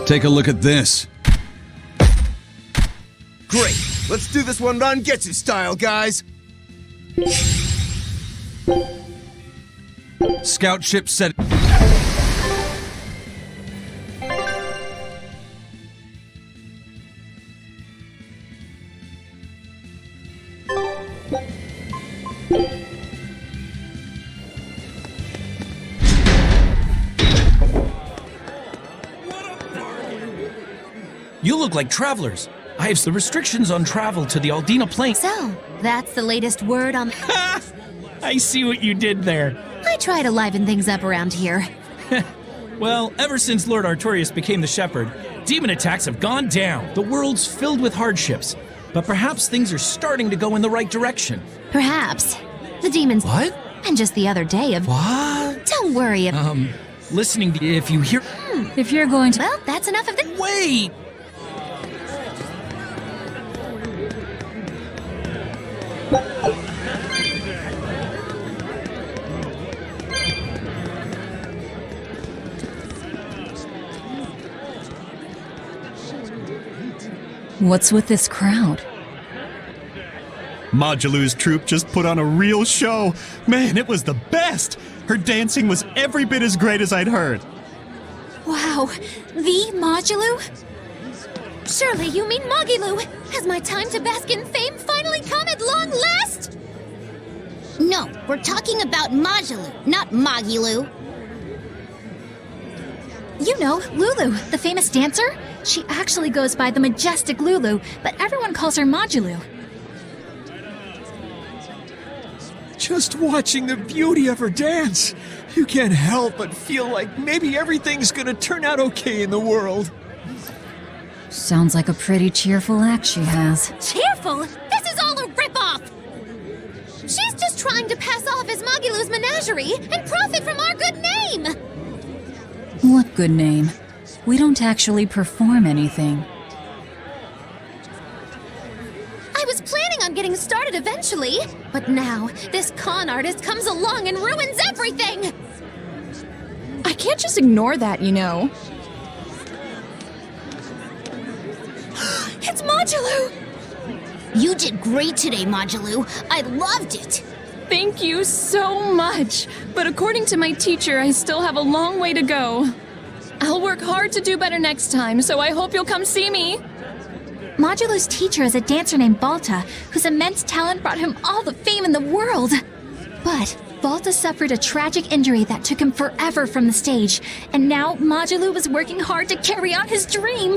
Take a look at this. Great! Let's do this one Rangetsu style, guys! Scout ship set. You look like travelers. I have the restrictions on travel to the Aldina Plain. So, that's the latest word on... I see what you did there. I try to liven things up around here. Well, ever since Lord Artorias became the Shepherd, demon attacks have gone down. The world's filled with hardships. But perhaps things are starting to go in the right direction. Perhaps. The demons... What? And just the other day of... What? Don't worry if... Listening to if you hear... If you're going to... Well, that's enough of this... Wait! What's with this crowd? Modulu's troupe just put on a real show. Man, it was the best! Her dancing was every bit as great as I'd heard. Wow, the Modulu? Surely you mean Mogilu! Has my time to bask in fame finally come at long last? No, we're talking about Majulu, not Mogilu. You know, Lulu, the famous dancer? She actually goes by the majestic Lulu, but everyone calls her Modulu. Just watching the beauty of her dance, you can't help but feel like maybe everything's gonna turn out okay in the world. Sounds like a pretty cheerful act she has. Cheerful? This is all a ripoff! She's just trying to pass off as Mogilu's menagerie and profit from our good name! What good name? We don't actually perform anything. I was planning on getting started eventually, but now this con artist comes along and ruins everything! I can't just ignore that, you know. It's Modulu! You did great today, Majulu. I loved it. Thank you so much. But according to my teacher, I still have a long way to go. I'll work hard to do better next time, so I hope you'll come see me. Modulu's teacher is a dancer named Balta, whose immense talent brought him all the fame in the world. But Balta suffered a tragic injury that took him forever from the stage, and now Modulu was working hard to carry on his dream.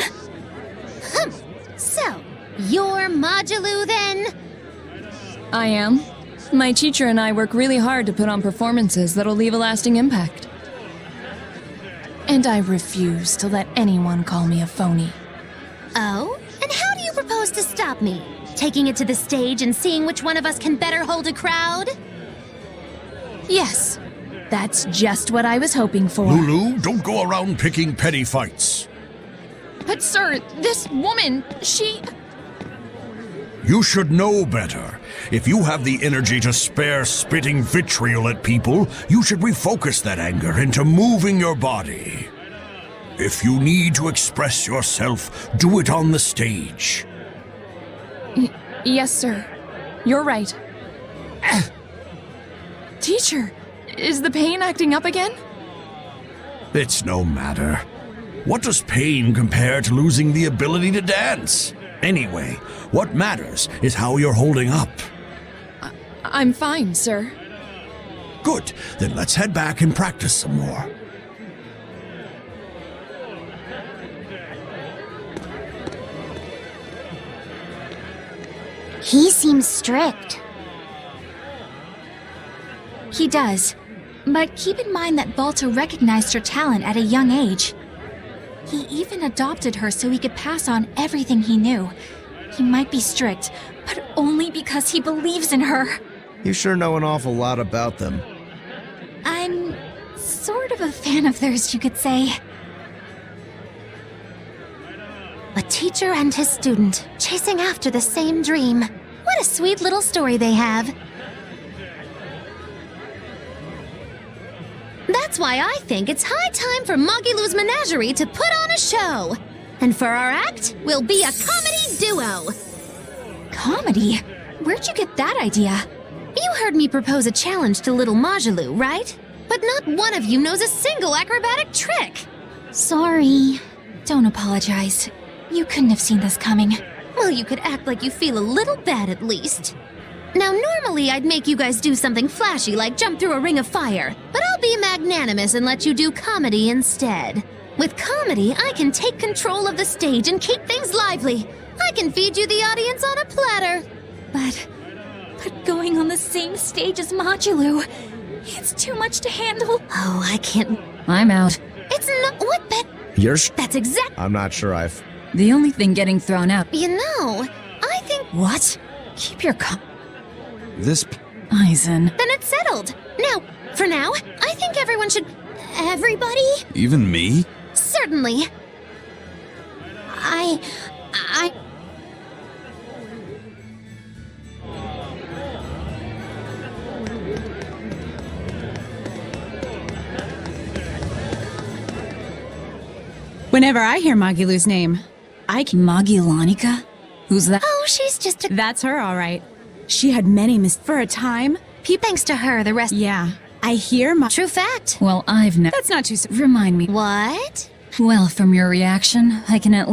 So, you're Modulu then? I am. My teacher and I work really hard to put on performances that'll leave a lasting impact. And I refuse to let anyone call me a phony. Oh? And how do you propose to stop me? Taking it to the stage and seeing which one of us can better hold a crowd? Yes, that's just what I was hoping for. Lulu, don't go around picking petty fights. But sir, this woman, she... You should know better. If you have the energy to spare spitting vitriol at people, you should refocus that anger into moving your body. If you need to express yourself, do it on the stage. Yes, sir. You're right. Teacher, is the pain acting up again? It's no matter. What does pain compare to losing the ability to dance? Anyway, what matters is how you're holding up. I'm fine, sir. Good, then let's head back and practice some more. He seems strict. He does. But keep in mind that Volta recognized her talent at a young age. He even adopted her so he could pass on everything he knew. He might be strict, but only because he believes in her. You sure know an awful lot about them. I'm sort of a fan of theirs, you could say. A teacher and his student, chasing after the same dream. What a sweet little story they have. That's why I think it's high time for Magilou's Menagerie to put on a show. And for our act, we'll be a comedy duo. Comedy? Where'd you get that idea? You heard me propose a challenge to little Majalou, right? But not one of you knows a single acrobatic trick. Sorry. Don't apologize. You couldn't have seen this coming. Well, you could act like you feel a little bad at least. Now, normally I'd make you guys do something flashy like jump through a ring of fire, but I'll be magnanimous and let you do comedy instead. With comedy, I can take control of the stage and keep things lively. I can feed you the audience on a platter. But going on the same stage as Majalou, it's too much to handle. Oh, I can't. I'm out. It's not. What? That's exact. I'm not sure I've... The only thing getting thrown out. You know, I think. What? Keep your This... Eisen. Then it's settled. Now, for now, I think everyone should. Everybody? Even me? Certainly. I. Whenever I hear Magilou's name, I can. Magilanica? Who's that? Oh, she's just a. That's her, all right. She had many for a time. Thanks to her, the rest. Yeah, I hear True fact. Well, I've never. That's not too. Remind me. What? Well, from your reaction, I can at.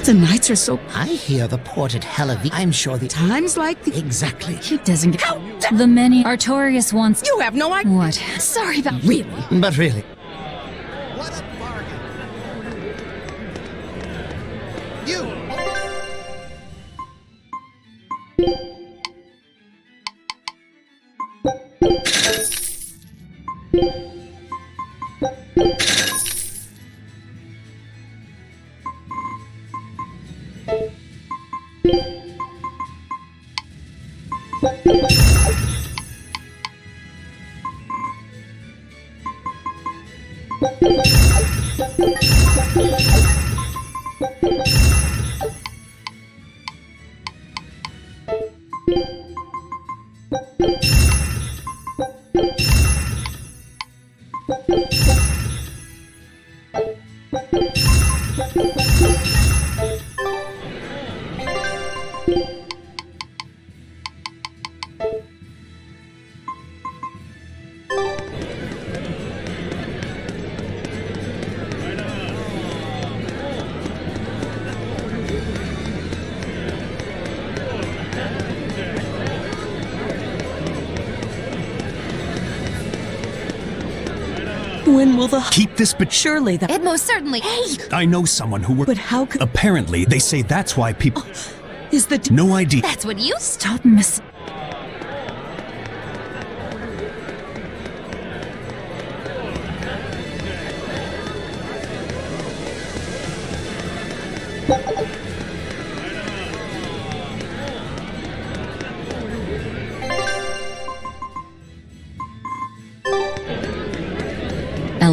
The nights are so... I hear the port at Helavi. I'm sure the Times like the... Exactly. He doesn't get... The many Artorias wants. You have no idea. What? Sorry about... Really? But really. What a bargain! You! When will the... Keep this, but Surely the... It most certainly. Hey! I know someone who works. But how could... Apparently, they say that's why people. Is the... No idea. That's what you. Stop, miss...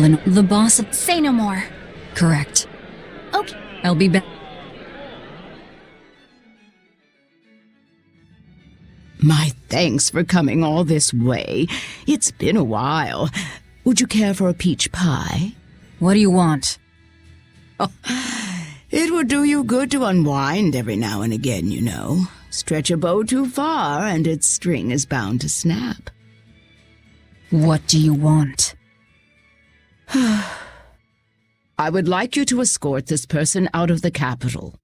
Eleanor, the boss of... Say no more. Correct. Okay. I'll be back. My thanks for coming all this way. It's been a while. Would you care for a peach pie? What do you want? Oh, it would do you good to unwind every now and again, you know. Stretch a bow too far and its string is bound to snap. What do you want? I would like you to escort this person out of the capital.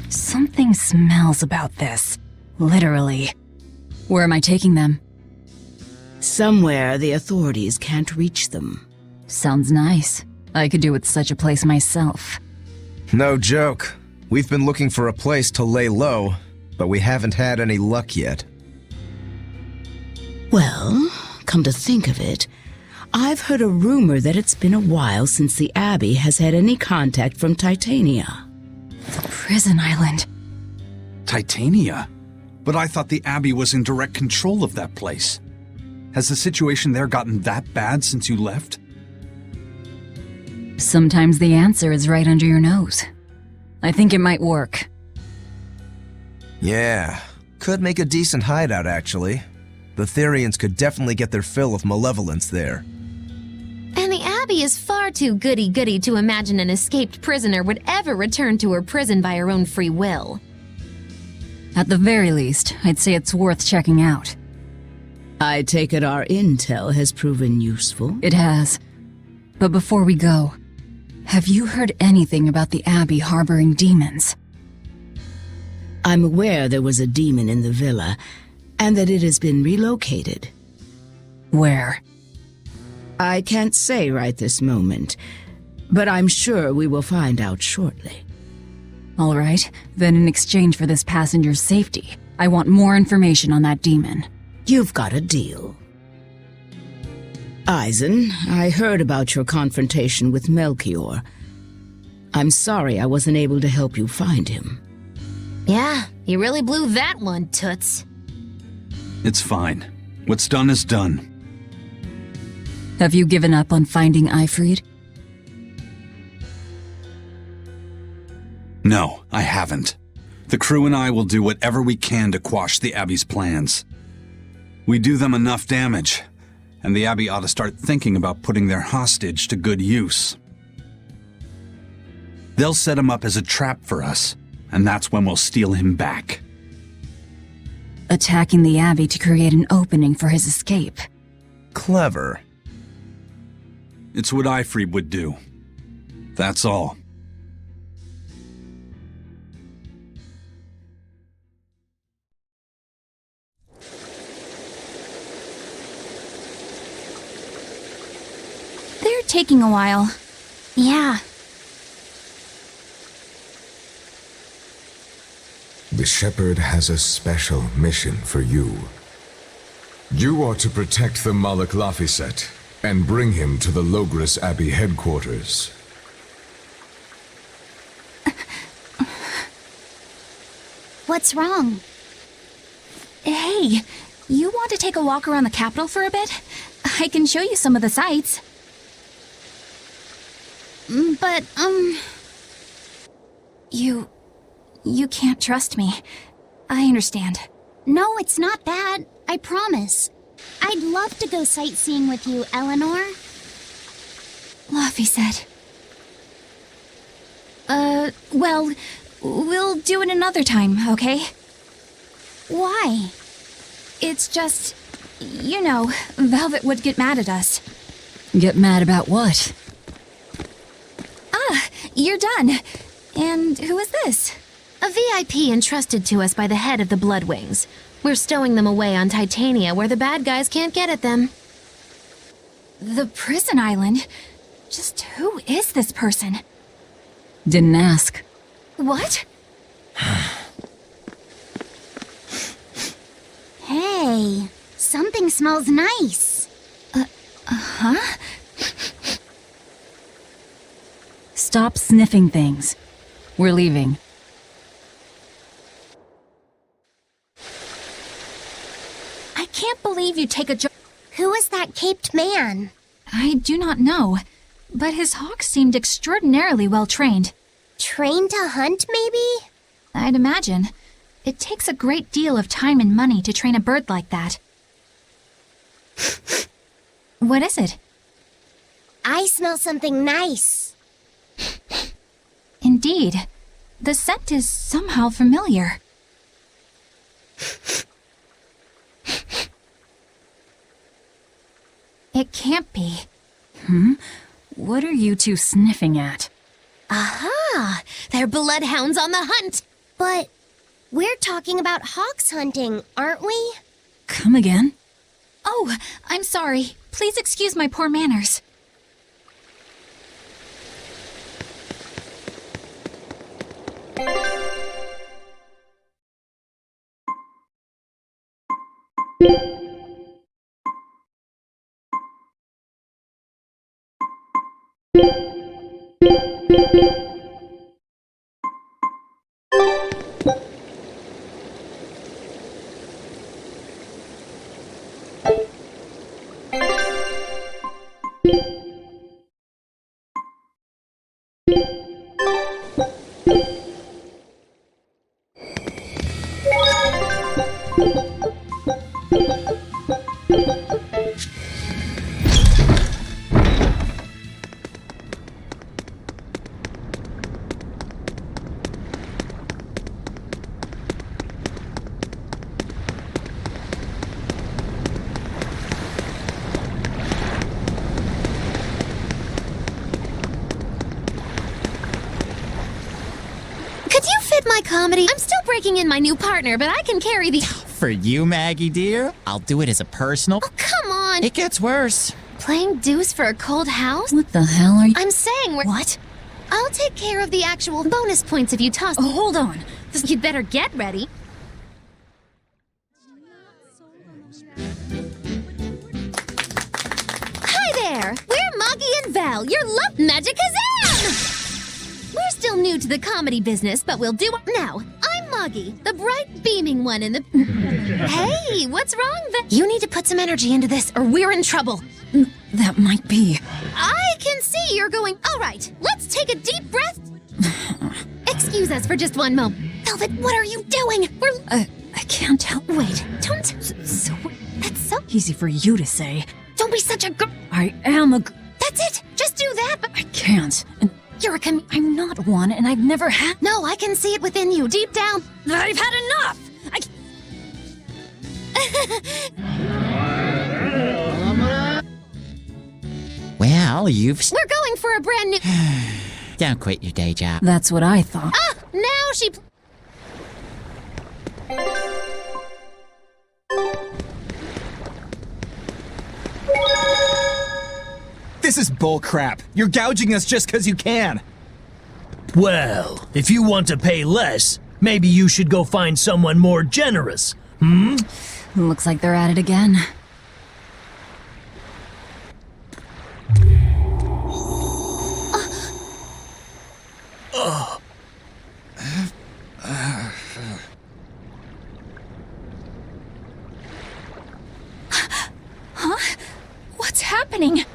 Something smells about this. Literally. Where am I taking them? Somewhere the authorities can't reach them. Sounds nice. I could do with such a place myself. No joke. We've been looking for a place to lay low, but we haven't had any luck yet. Well, come to think of it, I've heard a rumor that it's been a while since the Abbey has had any contact from Titania. The prison island. Titania? But I thought the Abbey was in direct control of that place. Has the situation there gotten that bad since you left? Sometimes the answer is right under your nose. I think it might work. Yeah, could make a decent hideout actually. The Therians could definitely get their fill of malevolence there. And the Abbey is far too goody-goody to imagine an escaped prisoner would ever return to her prison by her own free will. At the very least, I'd say it's worth checking out. I take it our intel has proven useful. It has. But before we go, have you heard anything about the Abbey harboring demons? I'm aware there was a demon in the villa, and that it has been relocated. Where? I can't say right this moment, but I'm sure we will find out shortly. All right, then in exchange for this passenger's safety, I want more information on that demon. You've got a deal. Eisen, I heard about your confrontation with Melchior. I'm sorry I wasn't able to help you find him. Yeah, you really blew that one, Toots. It's fine. What's done is done. Have you given up on finding Eifried? No, I haven't. The crew and I will do whatever we can to quash the Abbey's plans. We do them enough damage, and the Abbey ought to start thinking about putting their hostage to good use. They'll set him up as a trap for us, and that's when we'll steal him back. Attacking the Abbey to create an opening for his escape. Clever. It's what Eifried would do. That's all. They're taking a while. Yeah. The Shepherd has a special mission for you. You are to protect the Malak Laphicet and bring him to the Logres Abbey headquarters. What's wrong? Hey, you want to take a walk around the capital for a bit? I can show you some of the sights. But, You can't trust me. I understand. No, it's not that. I promise. I'd love to go sightseeing with you, Eleanor. Laphicet. Well, we'll do it another time, okay? Why? It's just, you know, Velvet would get mad at us. Get mad about what? Ah, you're done. And who is this? A VIP entrusted to us by the head of the Bloodwings. We're stowing them away on Titania where the bad guys can't get at them. The prison island? Just who is this person? Didn't ask. What? Hey, something smells nice. Huh? Stop sniffing things. We're leaving. I can't believe you take a job. Who is that caped man? I do not know, but his hawks seemed extraordinarily well trained. Trained to hunt, maybe? I'd imagine. It takes a great deal of time and money to train a bird like that. What is it? I smell something nice. Indeed. The scent is somehow familiar. It can't be. What are you two sniffing at? Aha! They're bloodhounds on the hunt! But we're talking about hawks hunting, aren't we? Come again? Oh, I'm sorry. Please excuse my poor manners. My comedy. I'm still breaking in my new partner, but I can carry the... For you, Maggie dear, I'll do it as a personal... Oh, come on! It gets worse. Playing deuce for a cold house? What the hell are you... I'm saying we're... What? I'll take care of the actual bonus points if you toss... Oh, hold on. You'd better get ready. Hi there! We're Moggy and Val, your love magic Kazam! We're still new to the comedy business, but we'll do it now. I'm Moggy, the bright, beaming one in the... Hey, what's wrong, Val? You need to put some energy into this, or we're in trouble. That might be. I can see you're going... All right, let's take a deep breath. Excuse us for just one moment. Velvet, what are you doing? We're... I can't help... Wait, don't... So... That's so... Easy for you to say. Don't be such a girl. I am a... That's it. Just do that. I can't. And you're a I'm not one, and I've never had... No, I can see it within you, deep down. I've had enough! Well, you've... We're going for a brand new... Don't quit your day job. That's what I thought. Ah! Now she... This is bullcrap. You're gouging us just because you can. Well, if you want to pay less, maybe you should go find someone more generous. Looks like they're at it again. Huh? What's happening?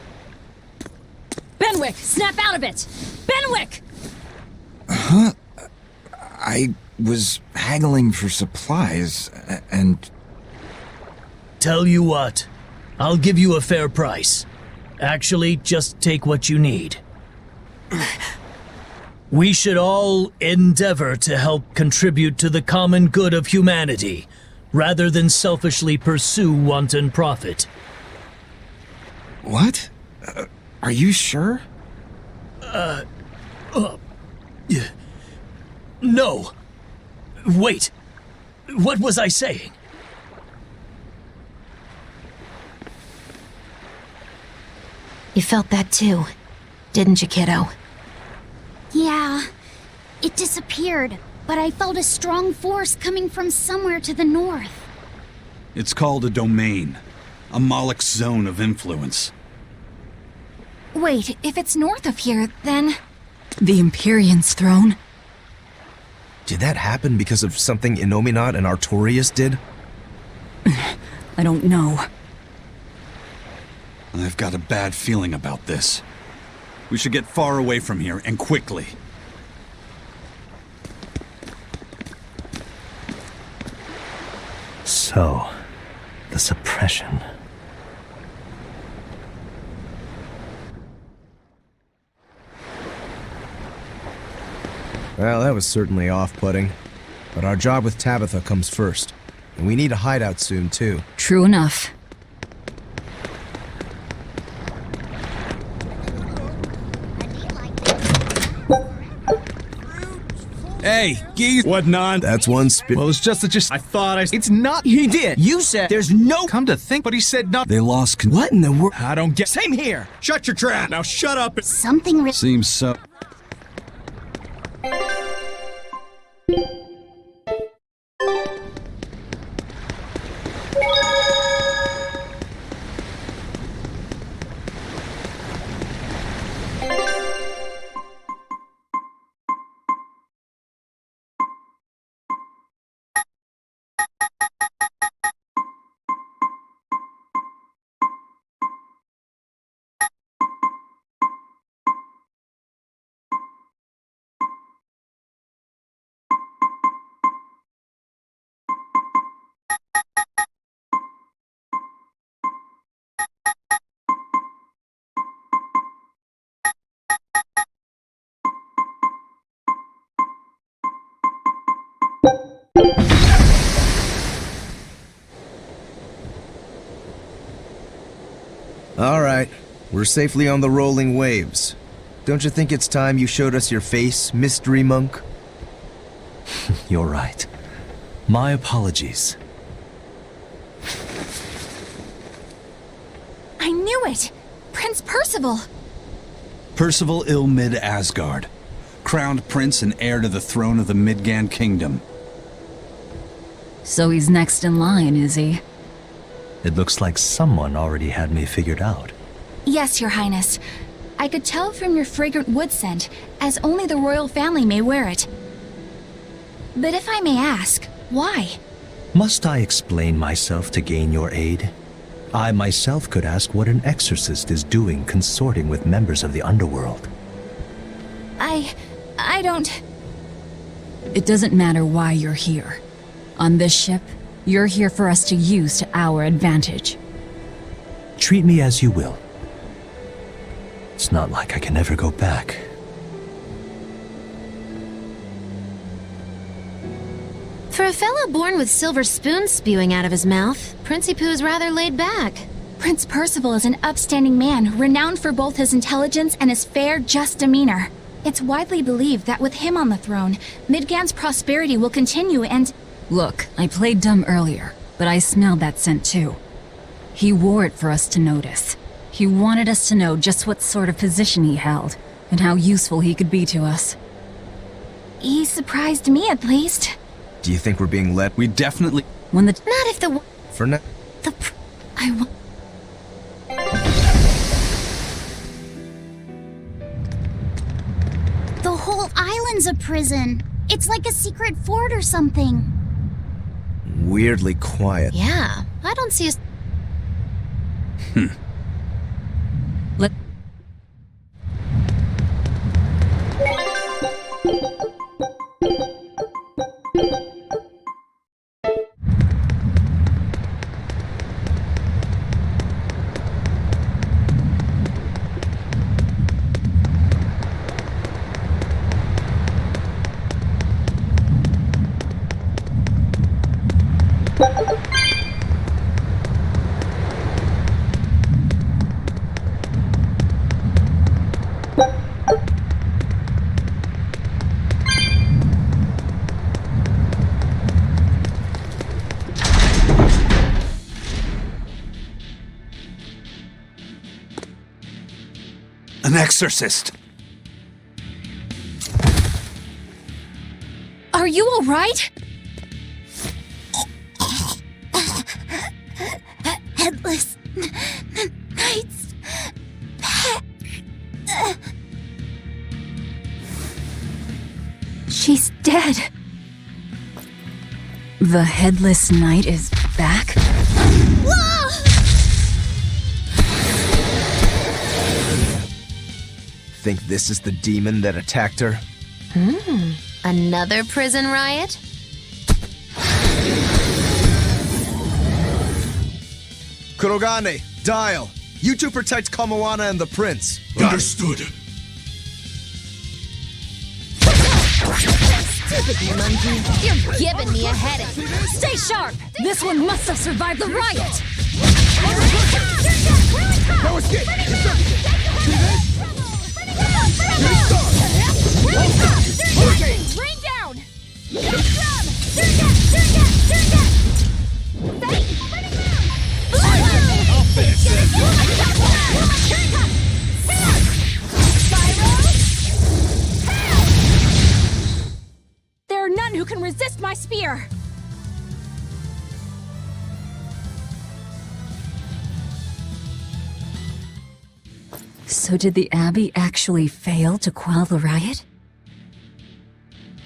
Benwick, snap out of it! Benwick! Huh? I was haggling for supplies, and... Tell you what, I'll give you a fair price. Actually, just take what you need. We should all endeavor to help contribute to the common good of humanity, rather than selfishly pursue wanton profit. What? Are you sure? No. Wait. What was I saying? You felt that too, didn't you, kiddo? Yeah. It disappeared, but I felt a strong force coming from somewhere to the north. It's called a domain. A Moloch zone of influence. Wait, if it's north of here, then... The Empyrean's throne? Did that happen because of something Innominat and Artorias did? I don't know. I've got a bad feeling about this. We should get far away from here, and quickly. So, the suppression. Well, that was certainly off-putting. But our job with Tabitha comes first. And we need a hideout soon, too. True enough. Hey, geez. What non? That's one spit. Well, it's just that I thought I... It's not. He did. You said there's no. Come to think, but he said nothing. They lost What in the world? I don't get... Same here. Shut your trap! Now shut up! Something Seems so. All right, we're safely on the rolling waves. Don't you think it's time you showed us your face, Mystery Monk? You're right. My apologies. I knew it! Prince Percival! Percival Ilmid Asgard, crowned prince and heir to the throne of the Midgand Kingdom. So he's next in line, is he? It looks like someone already had me figured out. Yes, Your Highness. I could tell from your fragrant wood scent, as only the royal family may wear it. But if I may ask, why? Must I explain myself to gain your aid? I myself could ask what an exorcist is doing consorting with members of the underworld. I don't... It doesn't matter why you're here. On this ship, you're here for us to use to our advantage. Treat me as you will. It's not like I can ever go back. For a fellow born with silver spoons spewing out of his mouth, Princey Pooh's rather laid back. Prince Percival is an upstanding man, renowned for both his intelligence and his fair, just demeanor. It's widely believed that with him on the throne, Midgand's prosperity will continue and... Look, I played dumb earlier, but I smelled that scent too. He wore it for us to notice. He wanted us to know just what sort of position he held, and how useful he could be to us. He surprised me, at least. Do you think we're being led? We definitely... When the... Not if the... For now... The whole island's a prison. It's like a secret fort or something. Weirdly quiet. Yeah, I don't see a... Let... An exorcist! Are you all right? Headless Knight's pack. She's dead. The Headless Knight is back? Whoa! Think this is the demon that attacked her? Another prison riot? Kurogane, Dial, you two protect Kamoana and the prince. Understood. Stupid monkey, you're giving me a headache. Stay sharp! This one must have survived the riot! No escape! Rain down! I'll finish this! There are none who can resist my spear! So did the Abbey actually fail to quell the riot?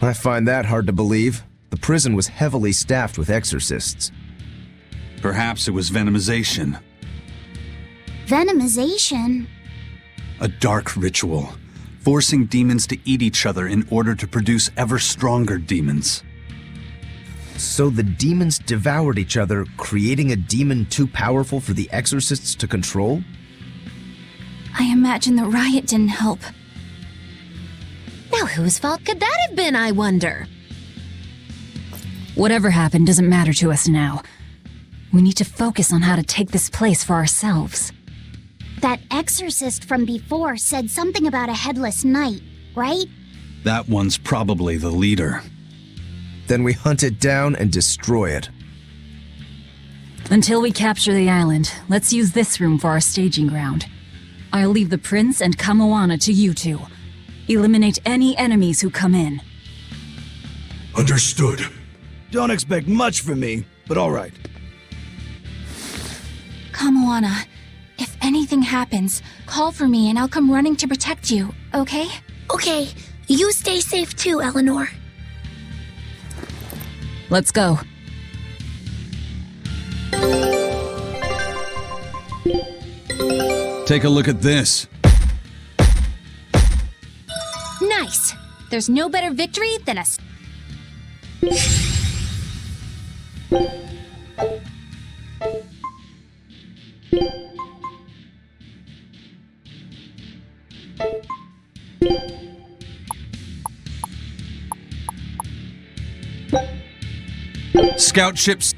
I find that hard to believe. The prison was heavily staffed with exorcists. Perhaps it was venomization. Venomization? A dark ritual, forcing demons to eat each other in order to produce ever stronger demons. So the demons devoured each other, creating a demon too powerful for the exorcists to control? I imagine the riot didn't help. Now whose fault could that have been, I wonder? Whatever happened doesn't matter to us now. We need to focus on how to take this place for ourselves. That exorcist from before said something about a headless knight, right? That one's probably the leader. Then we hunt it down and destroy it. Until we capture the island, let's use this room for our staging ground. I'll leave the prince and Kamoana to you two. Eliminate any enemies who come in. Understood. Don't expect much from me, but all right. Kamoana, if anything happens, call for me and I'll come running to protect you, okay? Okay, you stay safe too, Eleanor. Let's go. Take a look at this. Nice! There's no better victory than a... Scout ships.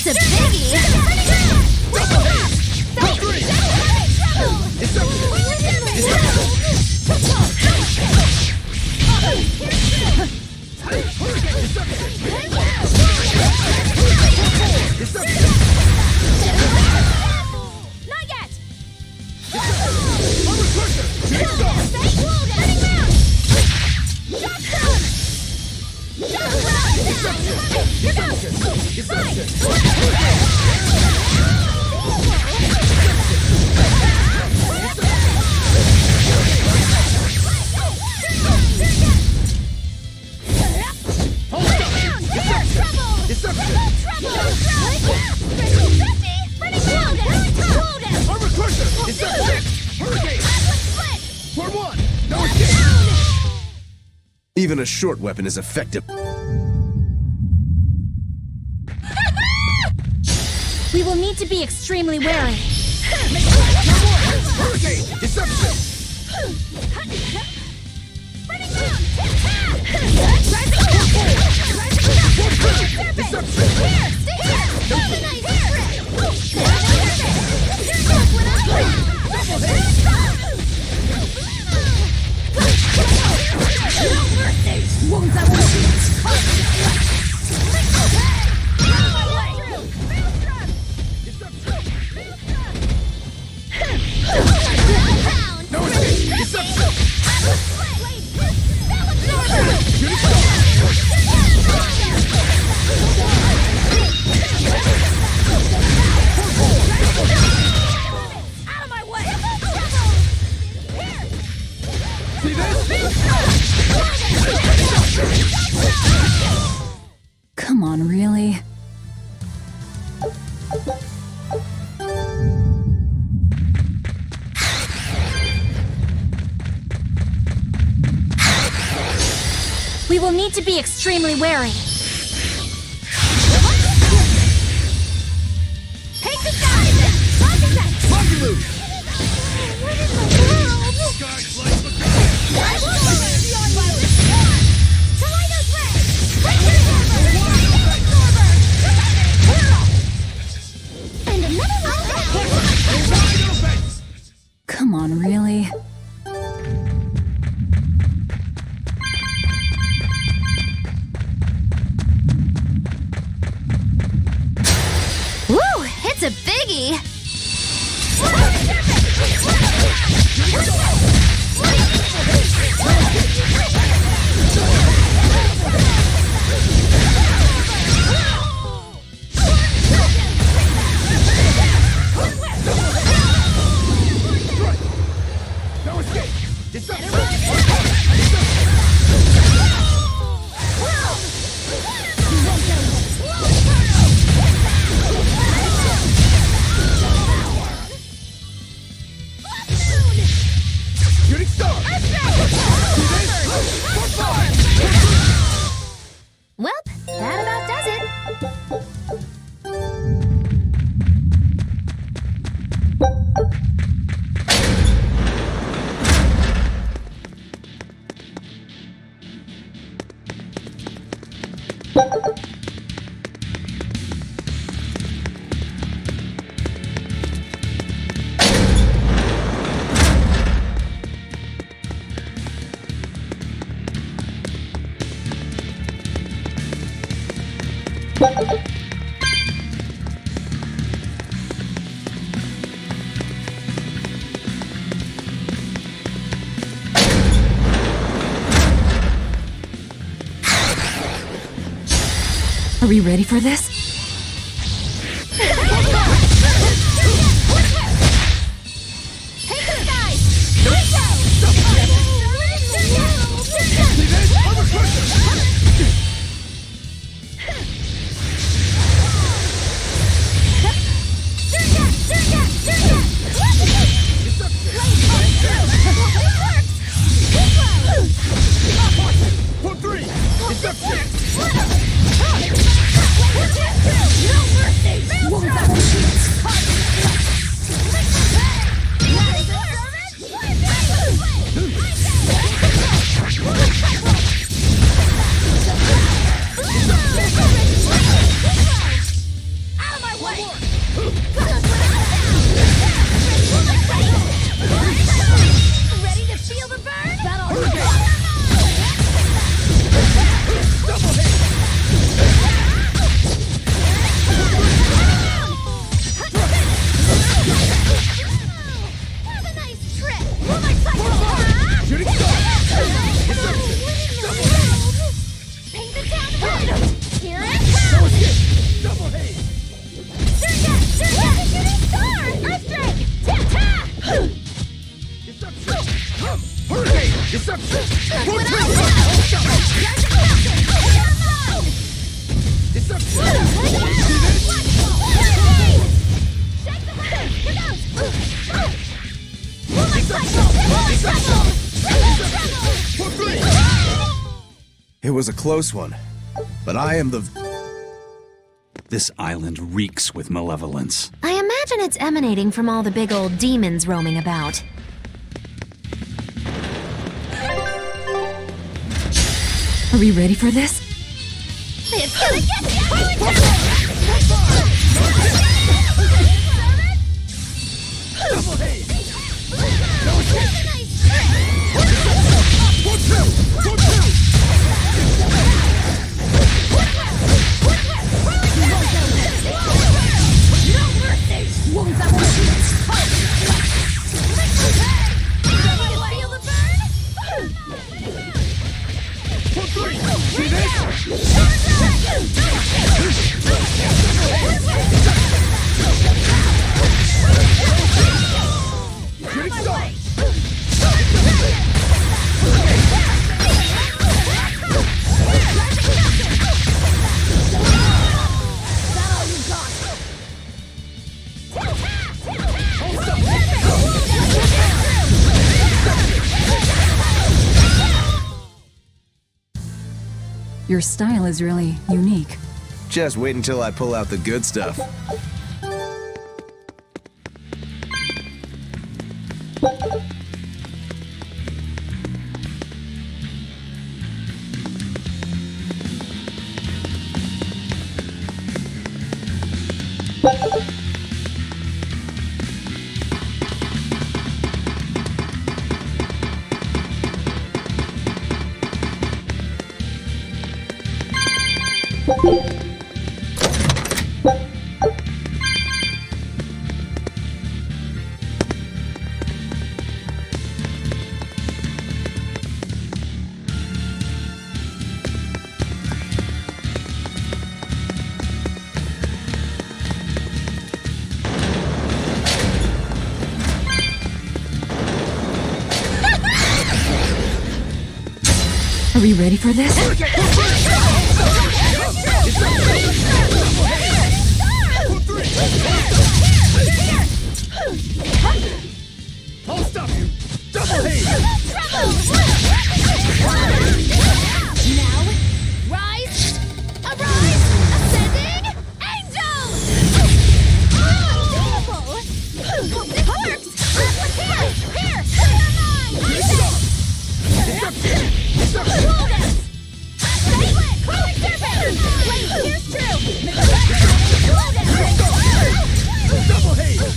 It's a biggie! Not yet! Even a short weapon is effective. We will need to be extremely wary. No mercy! Come on, really? We will need to be extremely wary. Take the sky! Monkey move! What in the world? Tornado's red! And another one! Come on, really? Woo! It's a biggie! No escape! Disrupt! Shooting star! Well, that about does it. Are we ready for this? Ready to feel the burn? Have a nice trip. Shooting star! Paint the town red. Here it comes. Double haze! Shooting star. Earthstrike. Ta-ta. Hurricane! Disruption! It was a close one, but I am the... This island reeks with malevolence. I imagine it's emanating from all the big old demons roaming about. Are we ready for this? It's gonna get you! Double haze! No mercy! Your style is really unique. Just wait until I pull out the good stuff. Are we ready for this? I'll stop you! Double haze! Now, rise! Arise! Ascending! Angels! Beautiful! This works! Here! Double haze!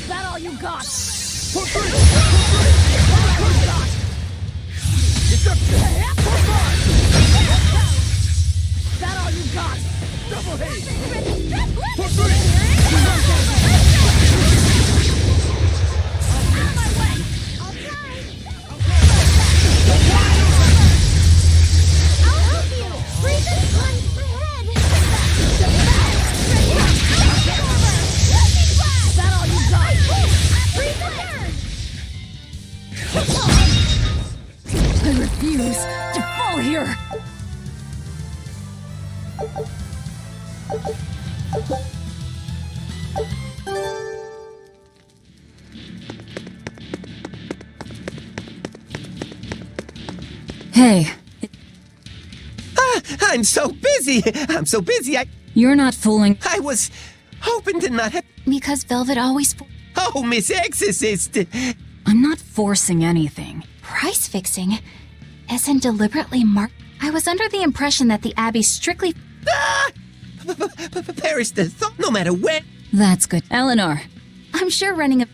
That all you got? That all you got? Double haze! I refuse to fall here! Hey. I'm so busy. I'm so busy. You're not fooling. I was hoping to not have. Because Velvet always... Oh, Miss Exorcist! I'm not forcing anything. Price fixing? As in deliberately marked? I was under the impression that the Abbey strictly... Perish the thought, no matter when. That's good. Eleanor. I'm sure running a...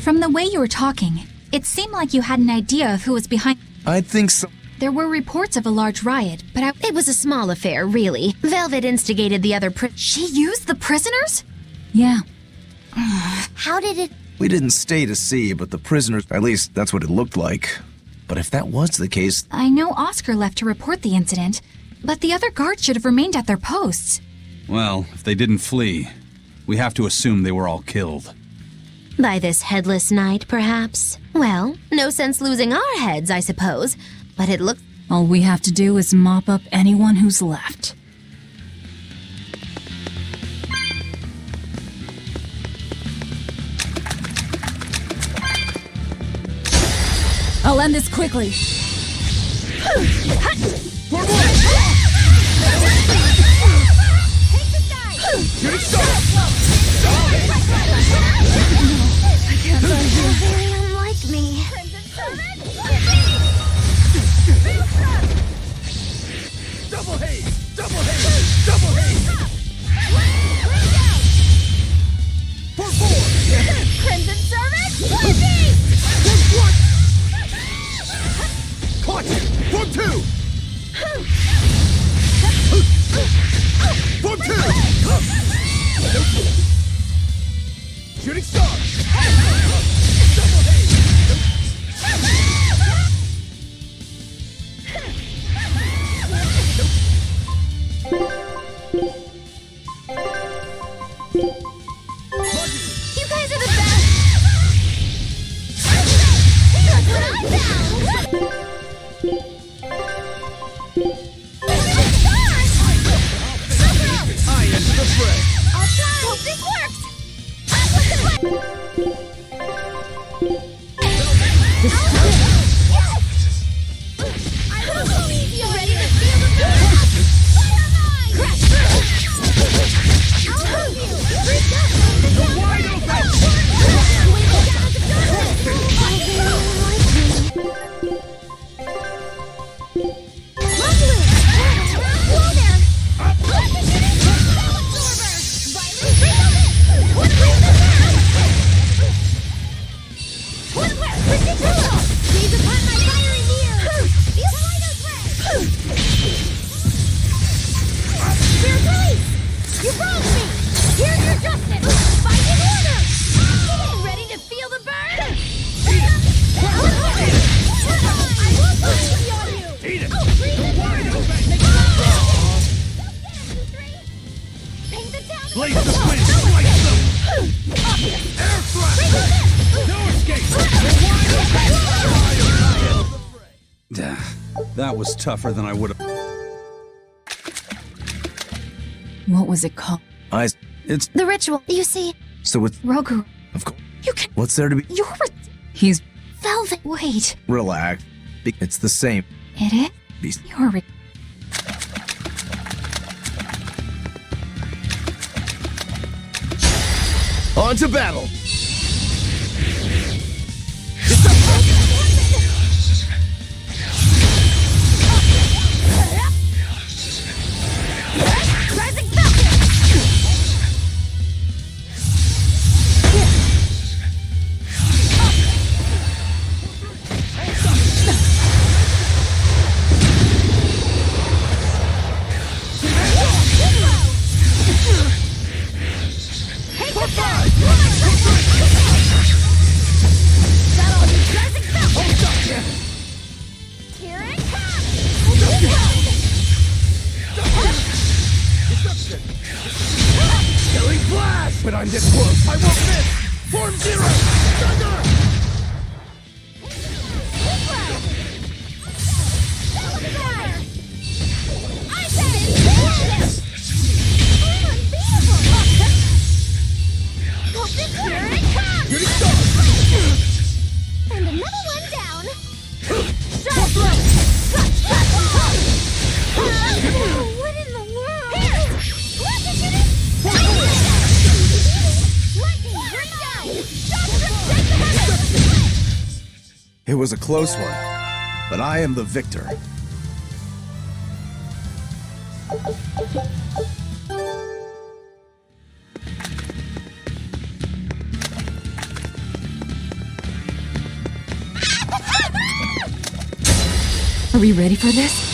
From the way you were talking, it seemed like you had an idea of who was behind. I think so. There were reports of a large riot, but It was a small affair, really. Velvet instigated the other She used the prisoners? Yeah. How did it... We didn't stay to see, but the prisoners, at least that's what it looked like. But if that was the case... I know Oscar left to report the incident, but the other guards should have remained at their posts. Well, if they didn't flee, we have to assume they were all killed. By this headless knight, perhaps? Well, no sense losing our heads, I suppose. But it looks... All we have to do is mop up anyone who's left. I'll end this quickly. Very unlike me. Double haze! Double haze! Double haze! For four! Crimson Servant, What? Caught you! For two! For two! Shooting star! Double haze! You guys are the best! Look what I found! I am the fray! I'll try! Hope this works! I don't believe you! Ready to feel the burn? Fire mine! Crash! I'll move you! Freak up! You're wide open! Wait down at the darkness! Lovely! Whoa there! Let me get in! Spell absorber! Violet, freak up it! What brings the burn? Footwear! Ridiculous! Gaze upon my fiery mirror! Feel Lido's ray! Spirit release! You wronged me! Here's your justice! Fight in order! Ready to feel the burn? I will punch on you! Eat it! Freeze the burn! Paint the town! Blaze the wind! Slice them! Air thrust! No escape! You're wide open! That was tougher than I would have. What was it called? It's... The ritual, you see, So it's... Roku. Of course. You can... What's there to be... You're... He's... Velvet. Wait. Relax. It's the same. It is? Beast. You're... On to battle! Killing blast! But I'm this close, I won't miss! Form zero! Thunder! And another one down. What in the world? Here! It was a close one, but I am the victor. Are we ready for this?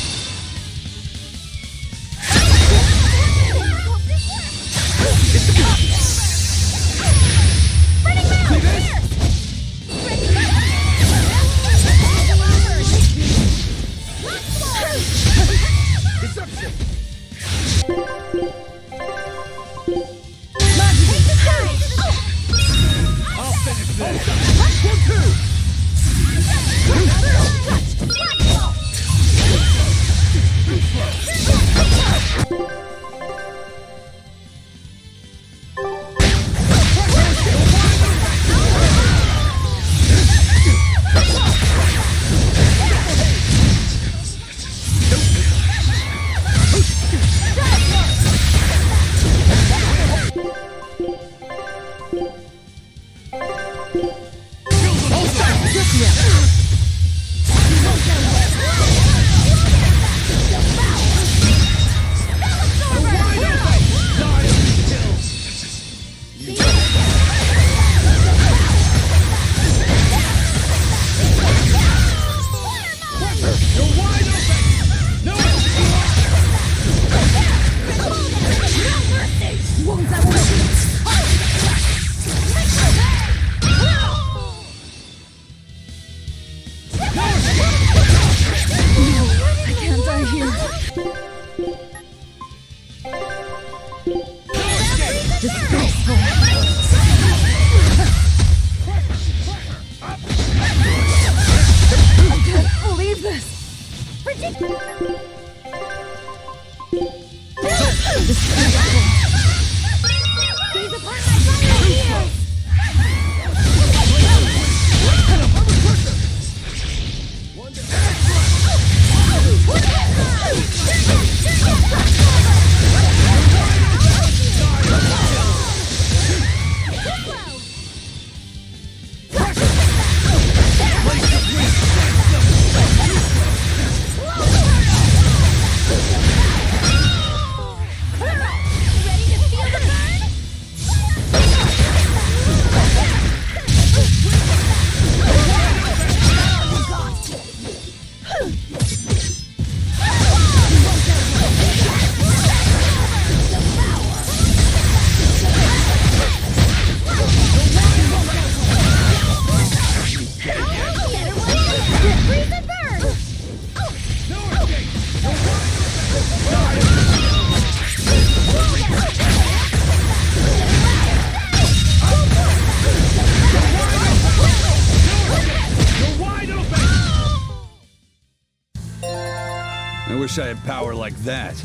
I wish I had power like that.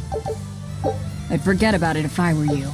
I'd forget about it if I were you.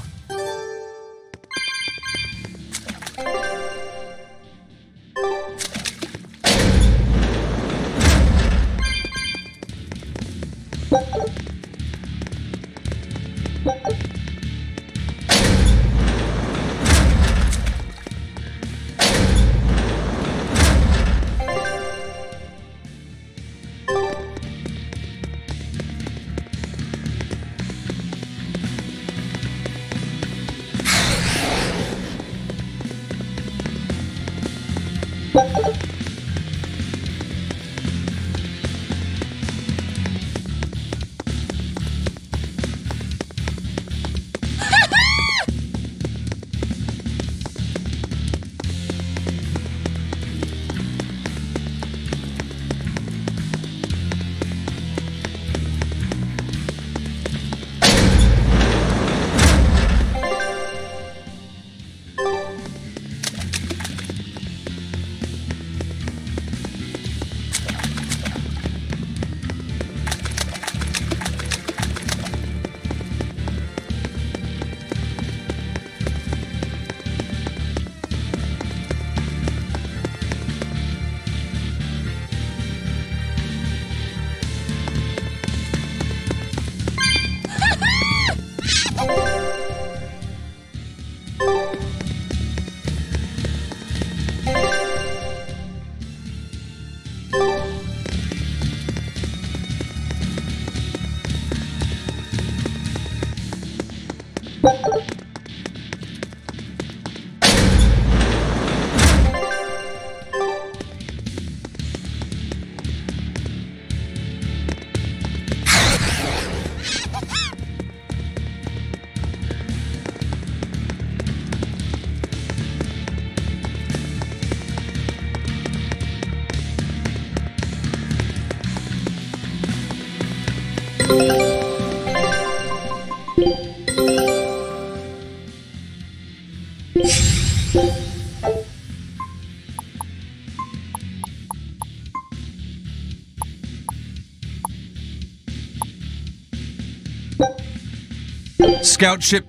Scout ship.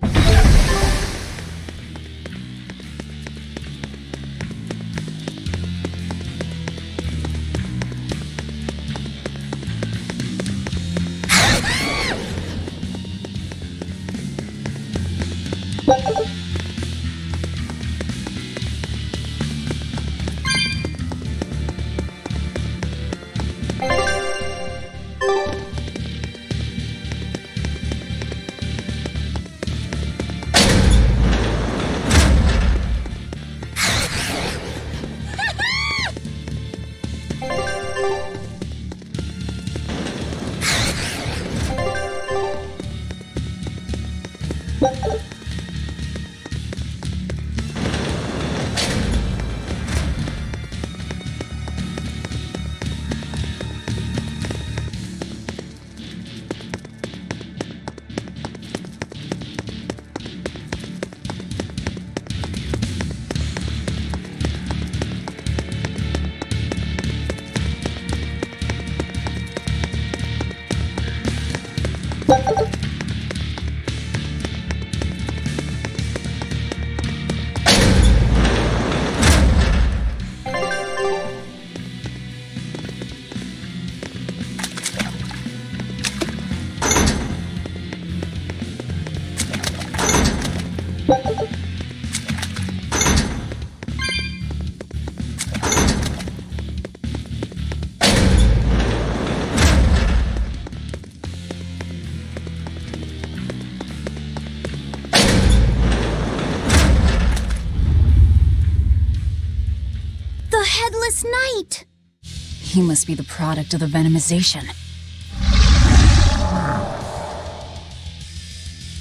The Headless Knight! He must be the product of the venomization.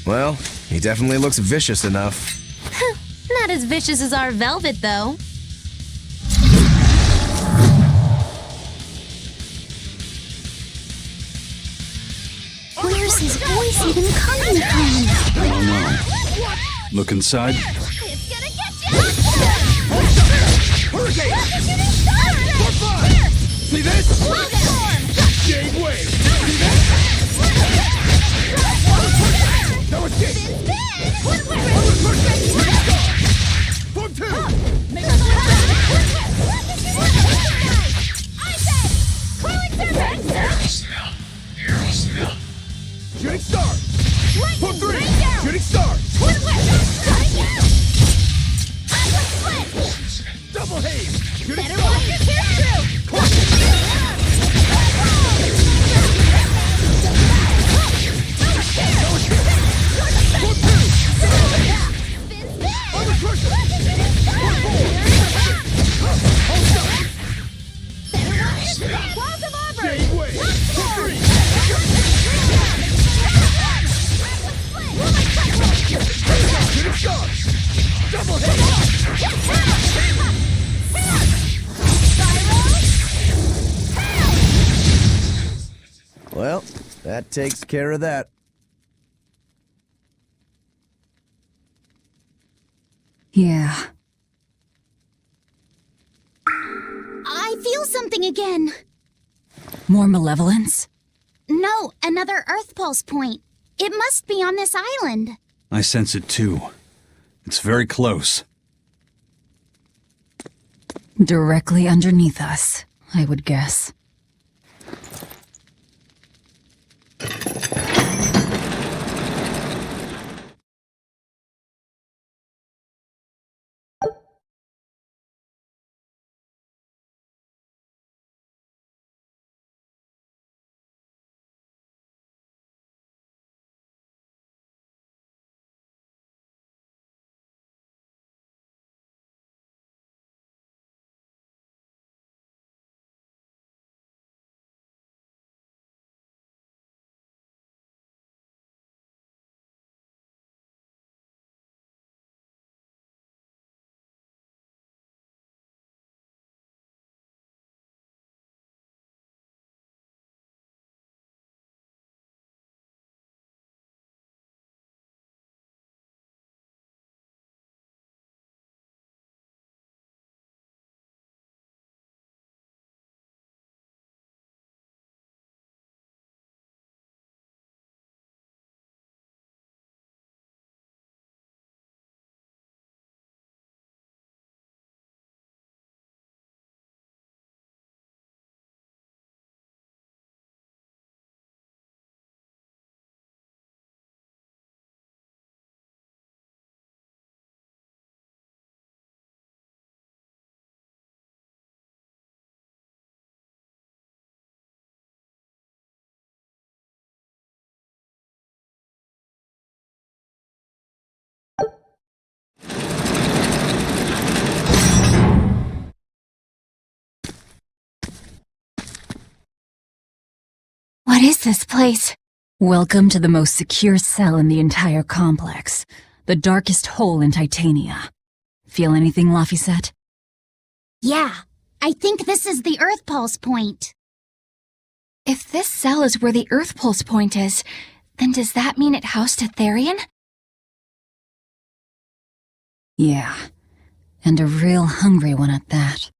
Well, he definitely looks vicious enough. Not as vicious as our velvet, though. Where's his voice even coming from? I don't know. Look inside. It's gonna get you! Hurricane! Shooting star! See this? Jade Wave! See this? No escape! Form 2! Shooting star! Form 3! Shooting star! Double haze! Shooting Better star! watch your tear through! Well, that takes care of that. Yeah. I feel something again. More malevolence? No, another Earth Pulse point. It must be on this island. I sense it too. It's very close. Directly underneath us, I would guess. What is this place? Welcome to the most secure cell in the entire complex. The darkest hole in Titania. Feel anything, Laphicet? Yeah, I think this is the Earth Pulse point. If this cell is where the Earth Pulse point is, then does that mean it housed a Therian? Yeah, and a real hungry one at that.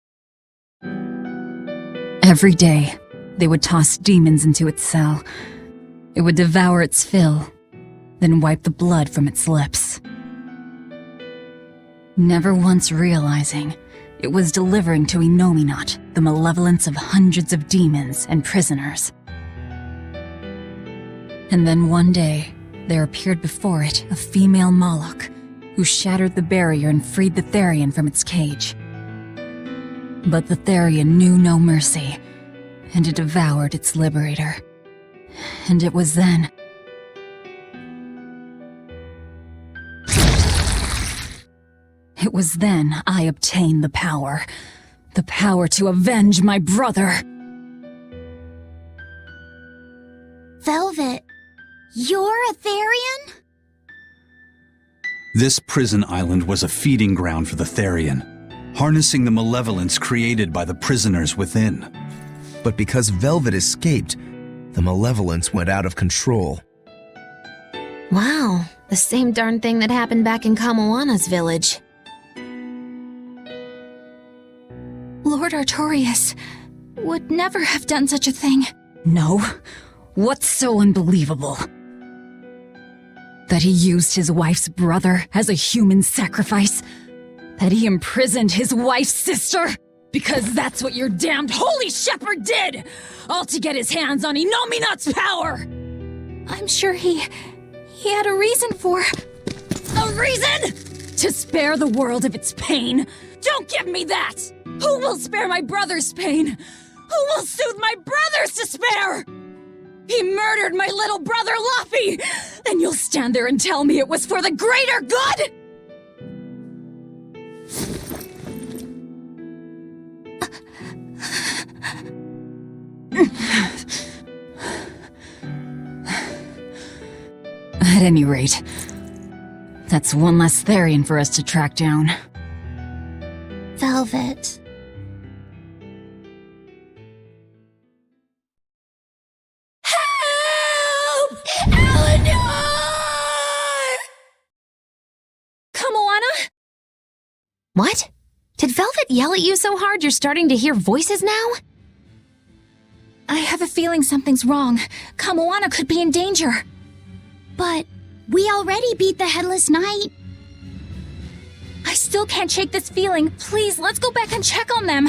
Every day, they would toss demons into its cell. It would devour its fill, then wipe the blood from its lips. Never once realizing it was delivering to Inominat the malevolence of hundreds of demons and prisoners. And then one day, there appeared before it a female Moloch, who shattered the barrier and freed the Therian from its cage. But the Therian knew no mercy, and it devoured its liberator. And it was then... It was then I obtained the power to avenge my brother. Velvet, you're a Therian? This prison island was a feeding ground for the Therian, harnessing the malevolence created by the prisoners within. But because Velvet escaped, the malevolence went out of control. Wow, the same darn thing that happened back in Kamawana's village. Lord Artorius would never have done such a thing. No. What's so unbelievable? That he used his wife's brother as a human sacrifice? That he imprisoned his wife's sister? Because that's what your damned holy shepherd did! All to get his hands on Inominat's power! I'm sure he had a reason for... A reason? To spare the world of its pain? Don't give me that! Who will spare my brother's pain? Who will soothe my brother's despair? He murdered my little brother Laffy! And you'll stand there and tell me it was for the greater good? At any rate, that's one less Therian for us to track down. Velvet. Help! Eleanor! Kamoana? What? Did Velvet yell at you so hard you're starting to hear voices now? I have a feeling something's wrong. Kamoana could be in danger. But we already beat the Headless Knight. I still can't shake this feeling. Please, let's go back and check on them.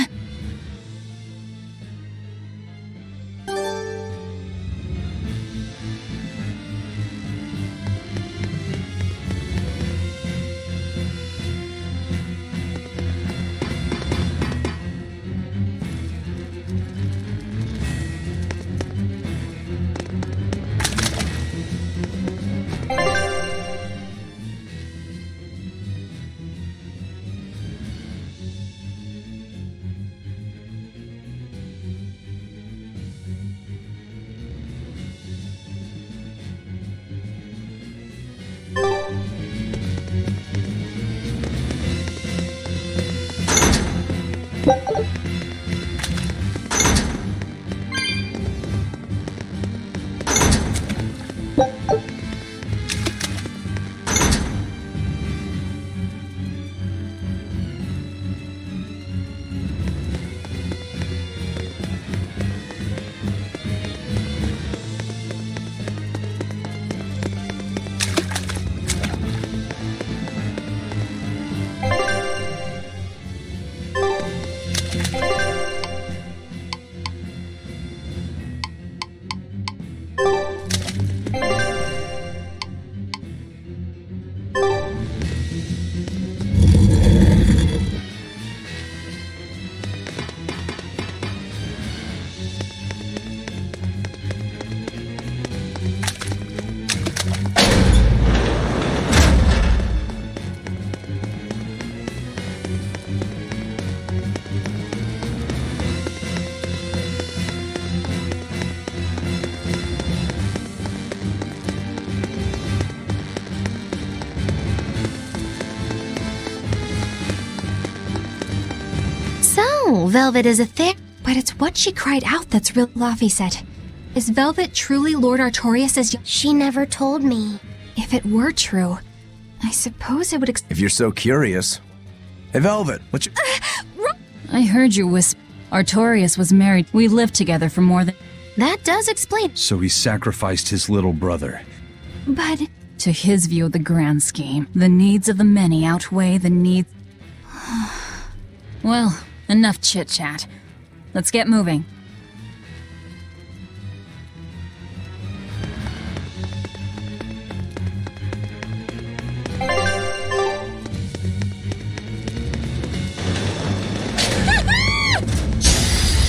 No, Velvet is a But it's what she cried out that's real, Laffy said. Is Velvet truly Lord Artorias' She never told me. If it were true, I suppose it would If you're so curious. Hey, Velvet, what you... I heard you whisper. Artorias was married. We lived together for more than... That does explain. So he sacrificed his little brother. But... To his view of the grand scheme, the needs of the many outweigh the needs... Well, enough chit-chat. Let's get moving.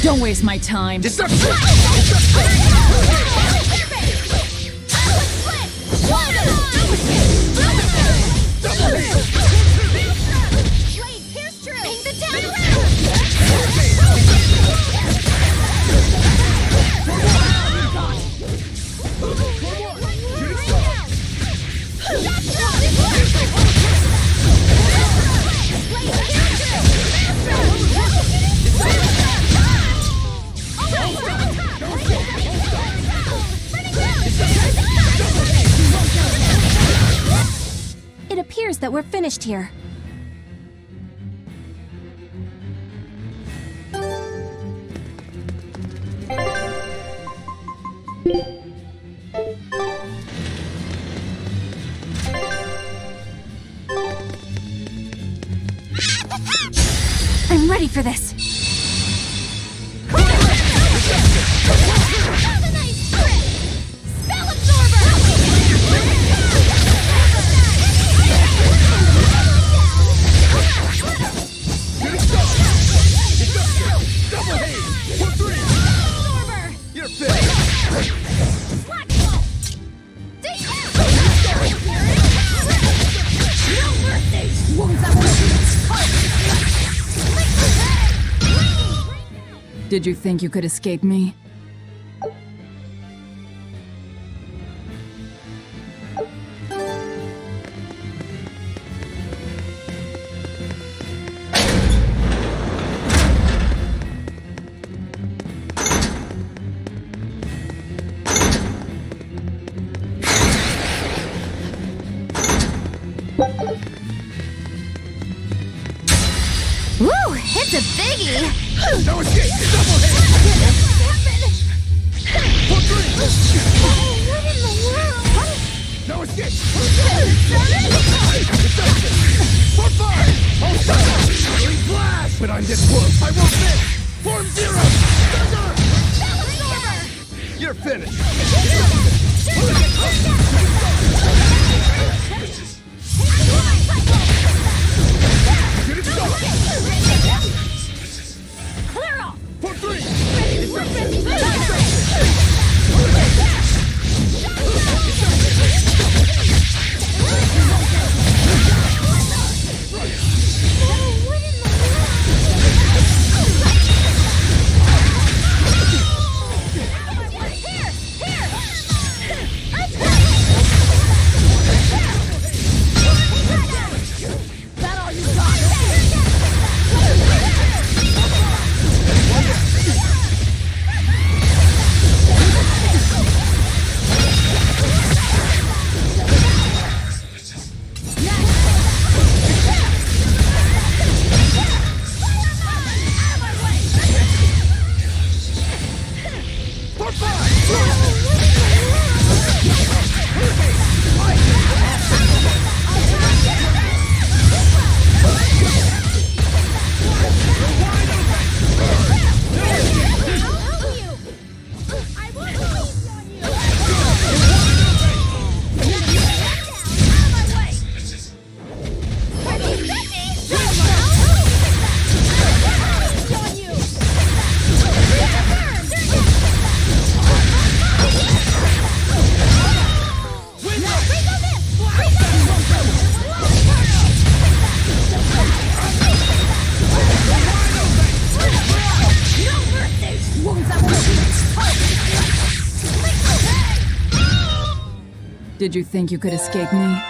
Don't waste my time. It appears that we're finished here. I'm ready for this. Did you think you could escape me? Woo! It's a biggie! No escape! Double hit! For three! What in the world? No escape! For five! I'll stop! Green flash! But I'm this close! I won't miss! Form zero! Thunder! You're finished! Clear off! For three! That all you got? Did you think you could escape me?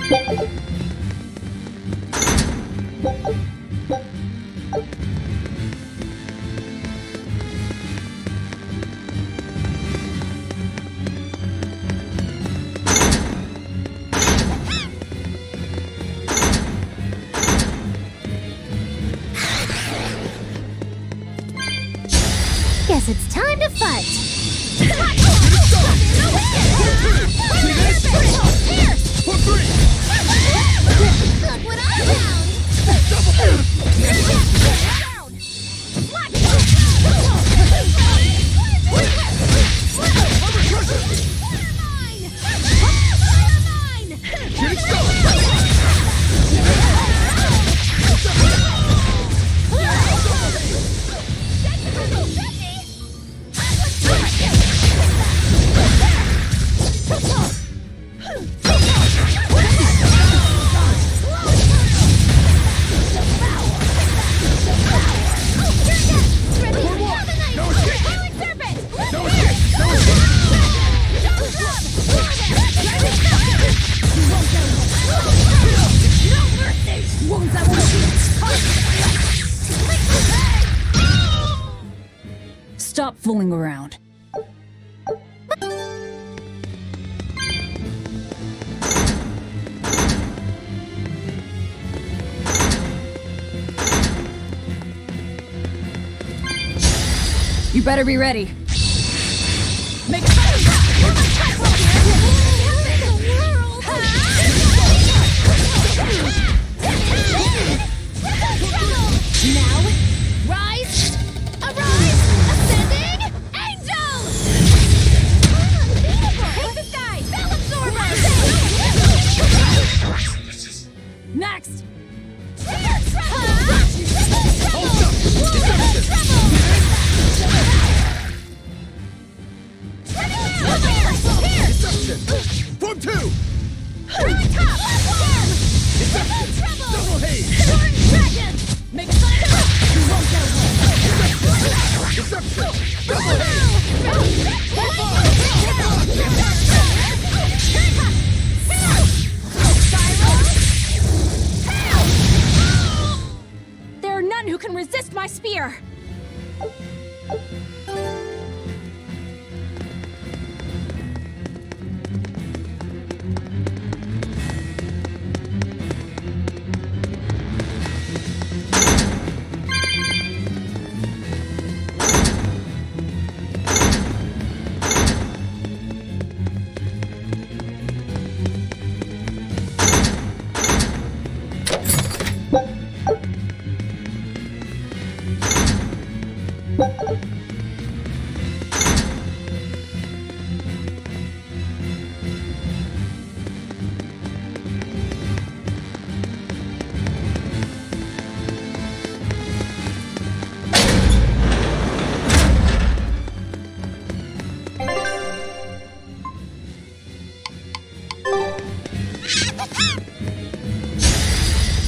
Guess it's time to fight. Look what I found! Stop fooling around. You better be ready. Make Now, rise! Arise! Ascending! Angel! Unbeatable! Take this guy! Spell absorber! Next! Form 2! Really top! Form! Double haze! Dragon! Make fire! You won't get away! Deception! There are none who can resist my spear!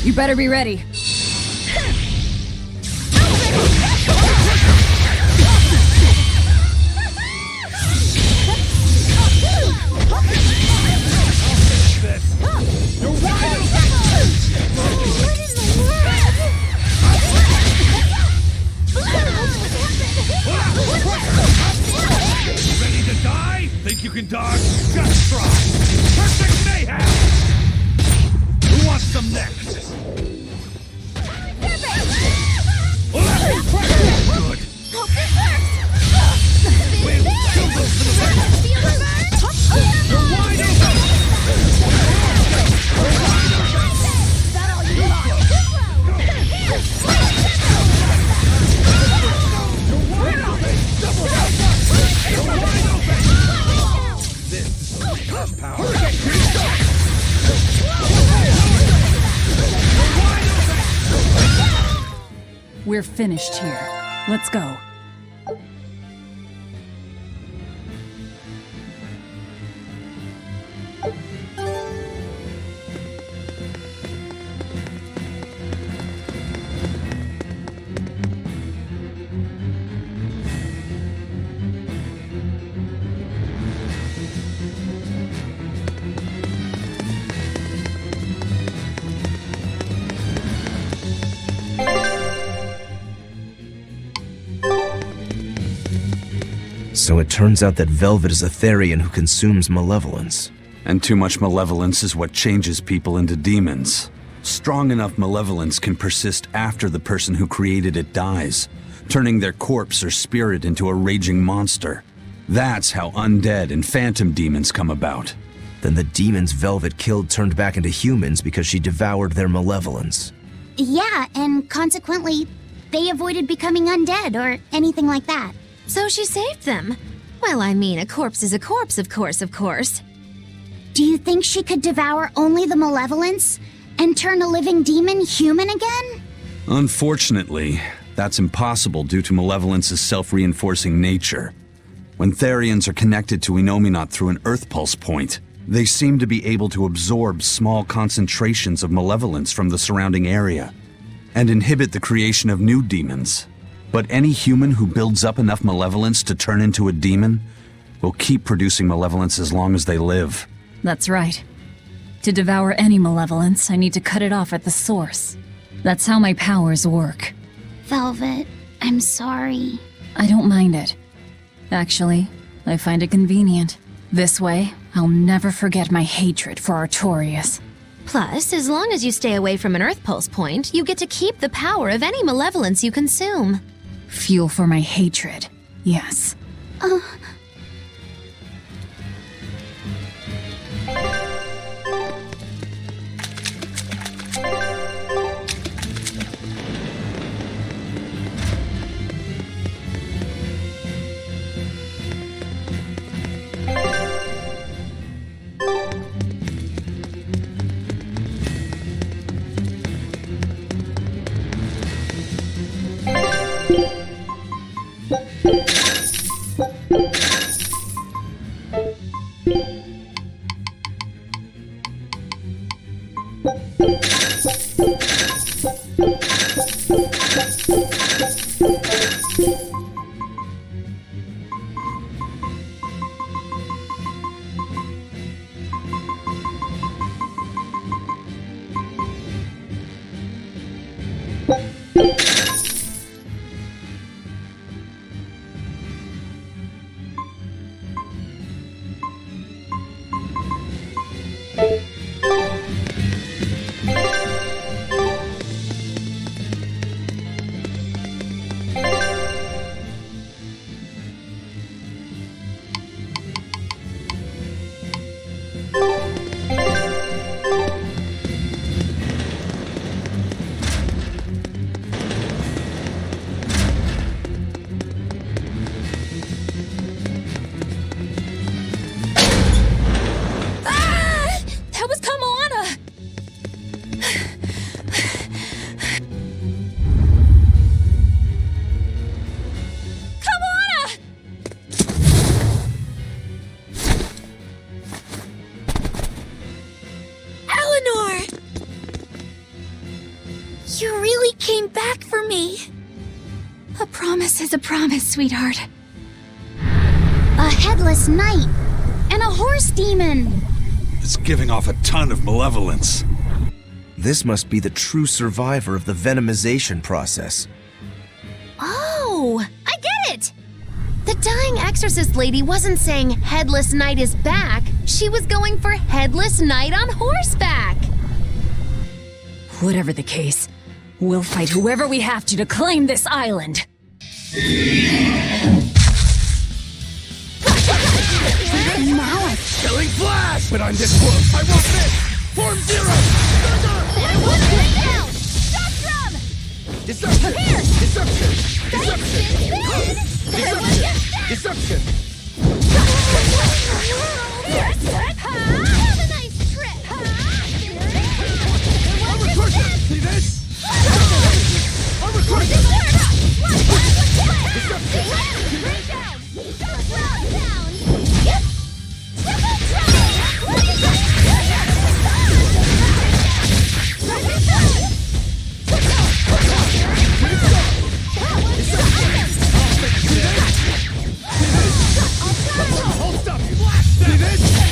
You better be ready. Ready to die? Think you can dodge? Just try! Perfect mayhem! Who wants some next? Good. Hope this works! Wait, kill those for the record! Feel the burn? You're wide open! Is that all you got? This is power. We're finished here. Let's go. So it turns out that Velvet is a Therian who consumes malevolence. And too much malevolence is what changes people into demons. Strong enough malevolence can persist after the person who created it dies, turning their corpse or spirit into a raging monster. That's how undead and phantom demons come about. Then the demons Velvet killed turned back into humans because she devoured their malevolence. Yeah, and consequently, they avoided becoming undead or anything like that. So she saved them. Well, I mean, a corpse is a corpse, of course. Do you think she could devour only the malevolence and turn a living demon human again? Unfortunately, that's impossible due to malevolence's self-reinforcing nature. When Therians are connected to Enominat through an Earth Pulse point, they seem to be able to absorb small concentrations of malevolence from the surrounding area and inhibit the creation of new demons. But any human who builds up enough malevolence to turn into a demon will keep producing malevolence as long as they live. That's right. To devour any malevolence, I need to cut it off at the source. That's how my powers work. Velvet, I'm sorry. I don't mind it. Actually, I find it convenient. This way, I'll never forget my hatred for Artorias. Plus, as long as you stay away from an Earth Pulse point, you get to keep the power of any malevolence you consume. Fuel for my hatred, yes. You really came back for me. A promise is a promise, sweetheart. A headless knight and a horse demon. It's giving off a ton of malevolence. This must be the true survivor of the venomization process. Oh, I get it! The dying exorcist lady wasn't saying Headless Knight is back. She was going for Headless Knight on horseback. Whatever the case, we'll fight whoever we have to claim this island. Now Killing flash! But I'm this close, I won't miss! Form zero! down! Shock drum! Deception! Here! Deception! Deception! Deception! Deception! Have a nice trip! Recursion! See this? I'm recursion! Hold up! See this?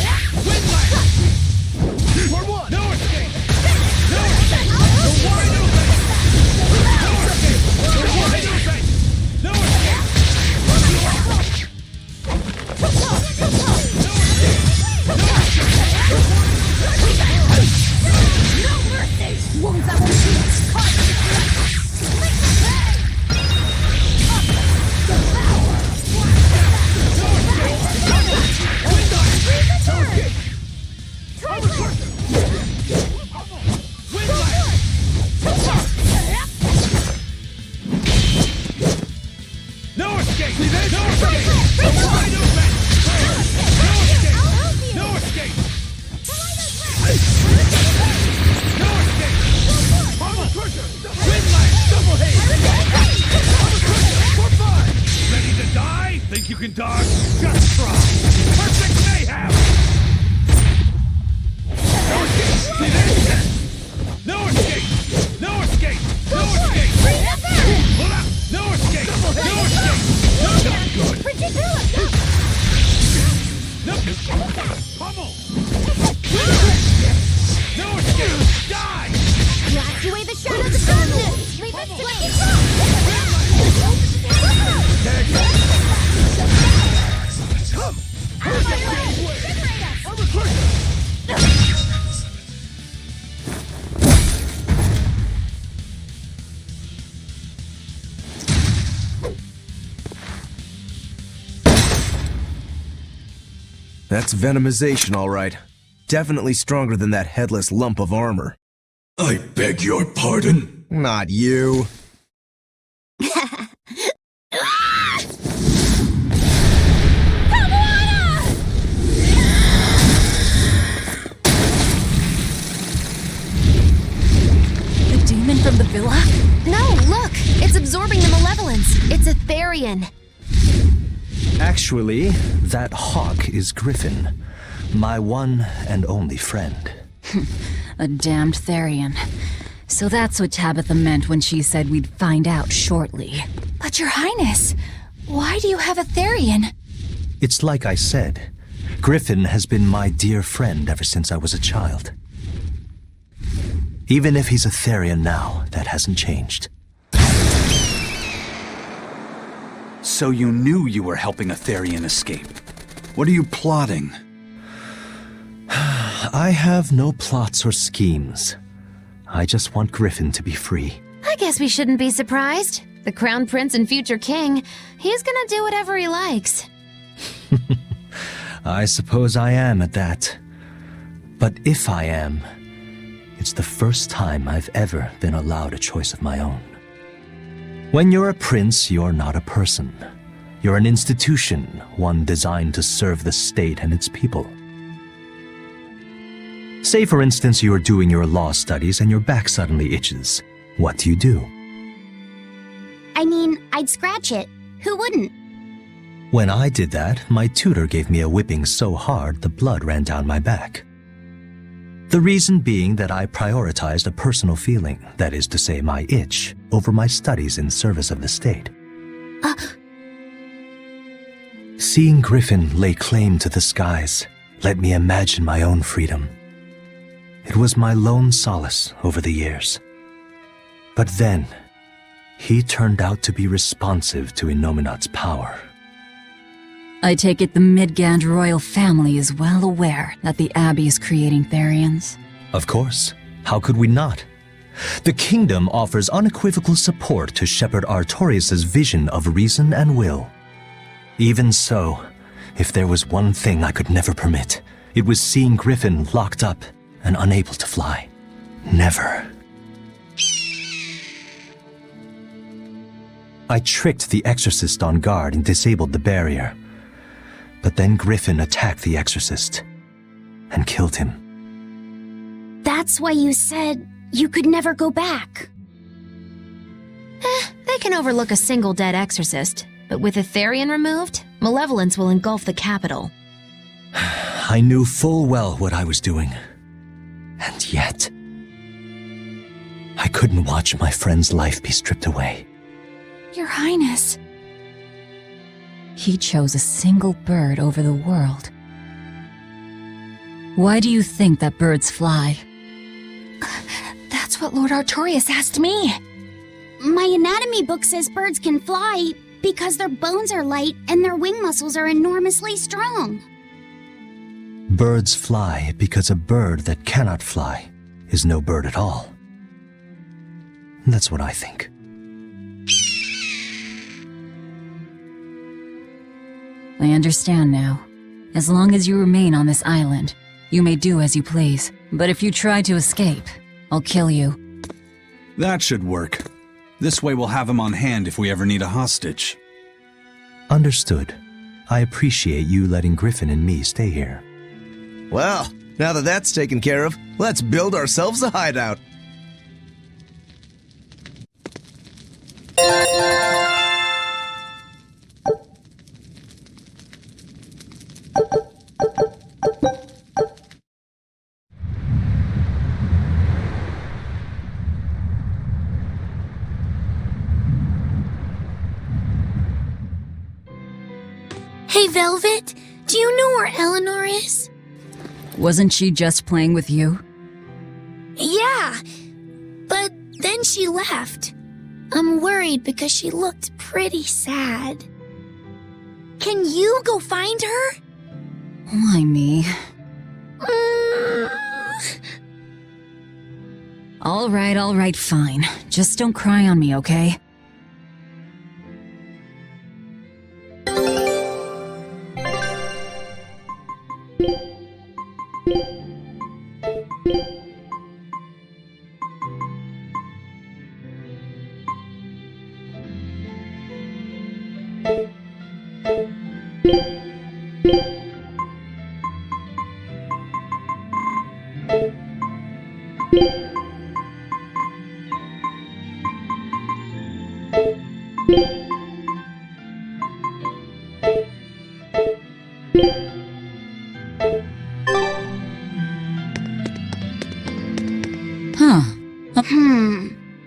That's venomization, all right. Definitely stronger than that headless lump of armor. I beg your pardon? Not you. The demon from the villa? No, look! It's absorbing the malevolence. It's a Therian. Actually, that hawk is Griffin, my one and only friend. A damned Therian. So that's what Tabitha meant when she said we'd find out shortly. But Your Highness, why do you have a Therian? It's like I said, Griffin has been my dear friend ever since I was a child. Even if he's a Therian now, that hasn't changed. So you knew you were helping a Therian escape. What are you plotting? I have no plots or schemes. I just want Griffin to be free. I guess we shouldn't be surprised. The Crown Prince and future king, he's gonna do whatever he likes. I suppose I am at that. But if I am, it's the first time I've ever been allowed a choice of my own. When you're a prince, you're not a person. You're an institution, one designed to serve the state and its people. Say, for instance, you're doing your law studies and your back suddenly itches. What do? I mean, I'd scratch it. Who wouldn't? When I did that, my tutor gave me a whipping so hard the blood ran down my back. The reason being that I prioritized a personal feeling, that is to say my itch, over my studies in service of the state. Seeing Griffin lay claim to the skies let me imagine my own freedom. It was my lone solace over the years. But then, he turned out to be responsive to Innominat's power. I take it the Midgand royal family is well aware that the Abbey is creating Therians. Of course. How could we not? The kingdom offers unequivocal support to Shepherd Artorius' vision of reason and will. Even so, if there was one thing I could never permit, it was seeing Griffin locked up and unable to fly. Never. I tricked the exorcist on guard and disabled the barrier. But then Griffin attacked the exorcist and killed him. That's why you said you could never go back. They can overlook a single dead exorcist, but with a Therian removed, malevolence will engulf the capital. I knew full well what I was doing. And yet, I couldn't watch my friend's life be stripped away. Your Highness. He chose a single bird over the world. Why do you think that birds fly? That's what Lord Artorius asked me. My anatomy book says birds can fly because their bones are light and their wing muscles are enormously strong. Birds fly because a bird that cannot fly is no bird at all. That's what I think. I understand now. As long as you remain on this island, you may do as you please. But if you try to escape, I'll kill you. That should work. This way we'll have him on hand if we ever need a hostage. Understood. I appreciate you letting Griffin and me stay here. Well, now that that's taken care of, let's build ourselves a hideout. Hey, Velvet, do you know where Eleanor is? Wasn't she just playing with you? Yeah, but then she left. I'm worried because she looked pretty sad. Can you go find her? Why me? All right, fine. Just don't cry on me, okay?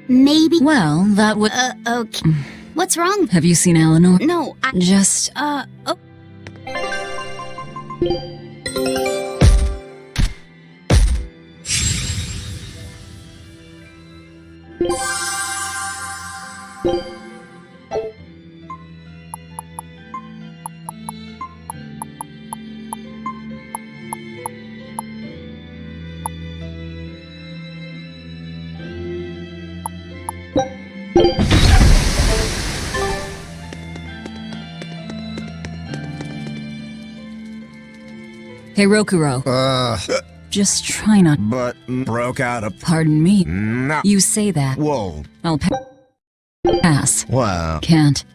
Maybe. Well, that would. Okay. What's wrong? Have you seen Eleanor? No, I. Just. Oh. Hey, Rokuro. Just try not. But broke out a. Pardon me. No. You say that. Whoa. I'll pass. Wow. Can't.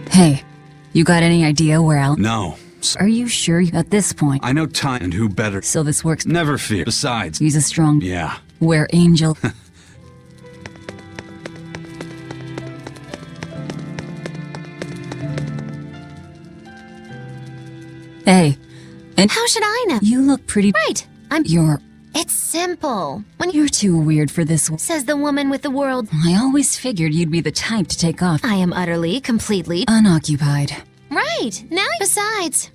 Hey, you got any idea where I'll... No. Are you sure at this point? I know time and who better. So this works. Never fear. Besides... He's a strong... Yeah. Where Angel... Hey. And how should I know? You look pretty... Right. It's simple. You're too weird for this, says the woman with the world. I always figured you'd be the type to take off. I am utterly, completely... unoccupied. Right. Now, besides...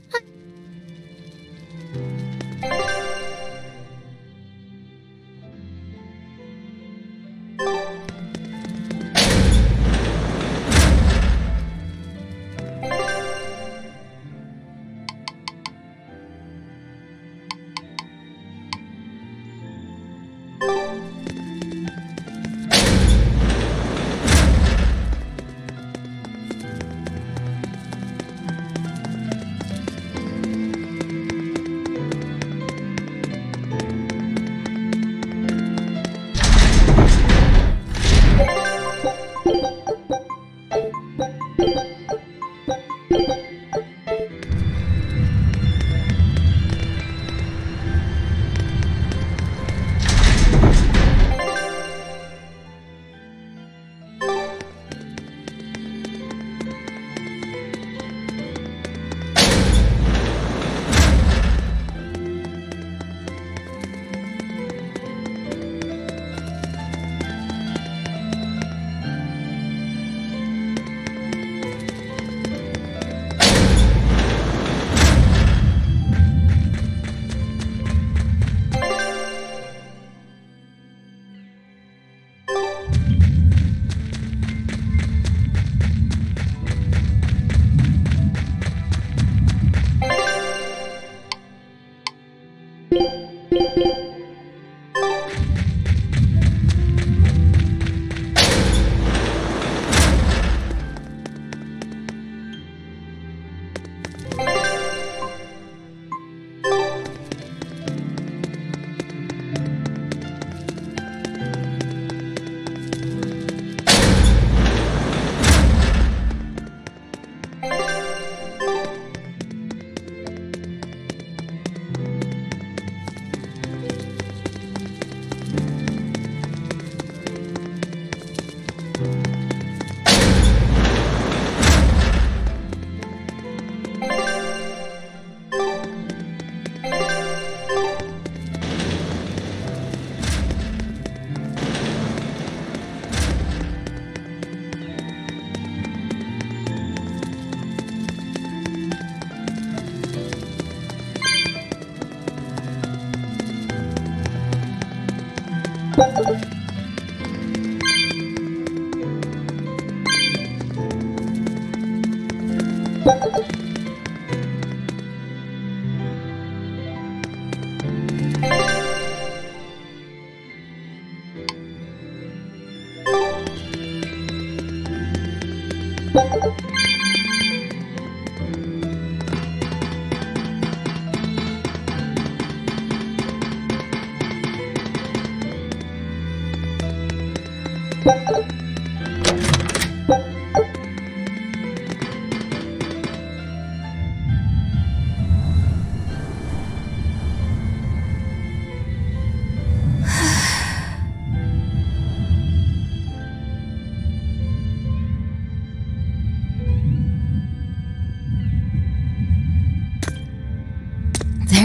There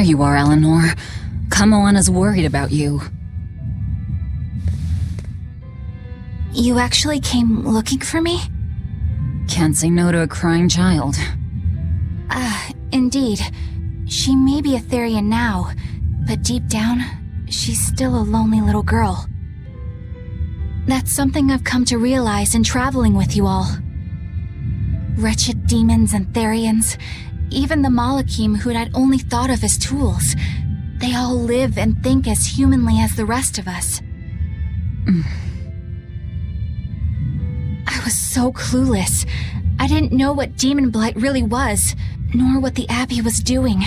you are, Eleanor. Kamoana's worried about you. You actually came looking for me? Can't say no to a crying child. Indeed. She may be a Therian now, but deep down, she's still a lonely little girl. That's something I've come to realize in traveling with you all. Wretched demons and Therians, even the Malakim who'd I'd only thought of as tools, they all live and think as humanly as the rest of us. I was so clueless. I didn't know what demon blight really was, nor what the Abbey was doing.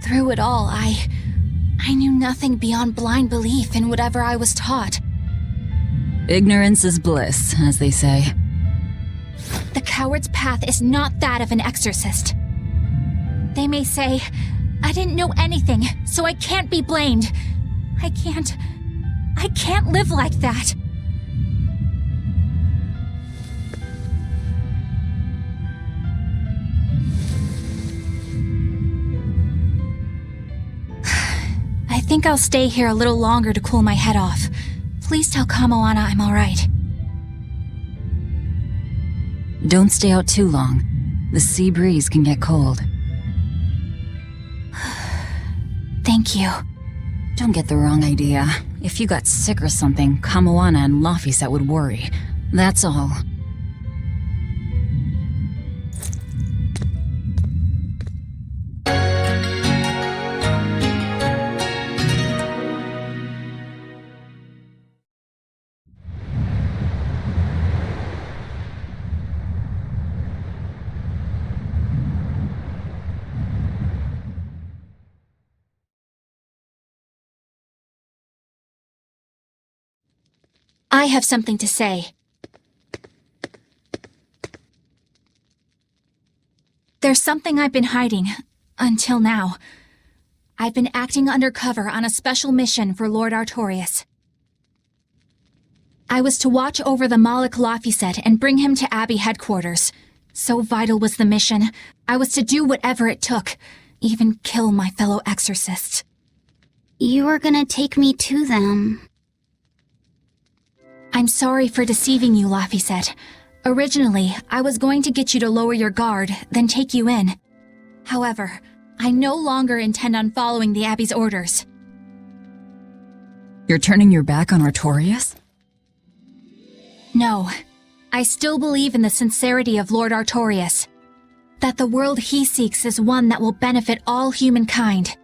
Through it all, I knew nothing beyond blind belief in whatever I was taught. Ignorance is bliss, as they say. The coward's path is not that of an exorcist. They may say, I didn't know anything, so I can't be blamed. I can't live like that. I think I'll stay here a little longer to cool my head off. Please tell Kamoana I'm alright. Don't stay out too long. The sea breeze can get cold. Thank you. Don't get the wrong idea. If you got sick or something, Kamoana and Laphicet would worry. That's all. I have something to say. There's something I've been hiding, until now. I've been acting undercover on a special mission for Lord Artorias. I was to watch over the Malik Laphicet and bring him to Abbey headquarters. So vital was the mission, I was to do whatever it took, even kill my fellow exorcists. You were gonna take me to them. I'm sorry for deceiving you, Laphicet. Originally, I was going to get you to lower your guard, then take you in. However, I no longer intend on following the Abbey's orders. You're turning your back on Artorias? No. I still believe in the sincerity of Lord Artorias. That the world he seeks is one that will benefit all humankind.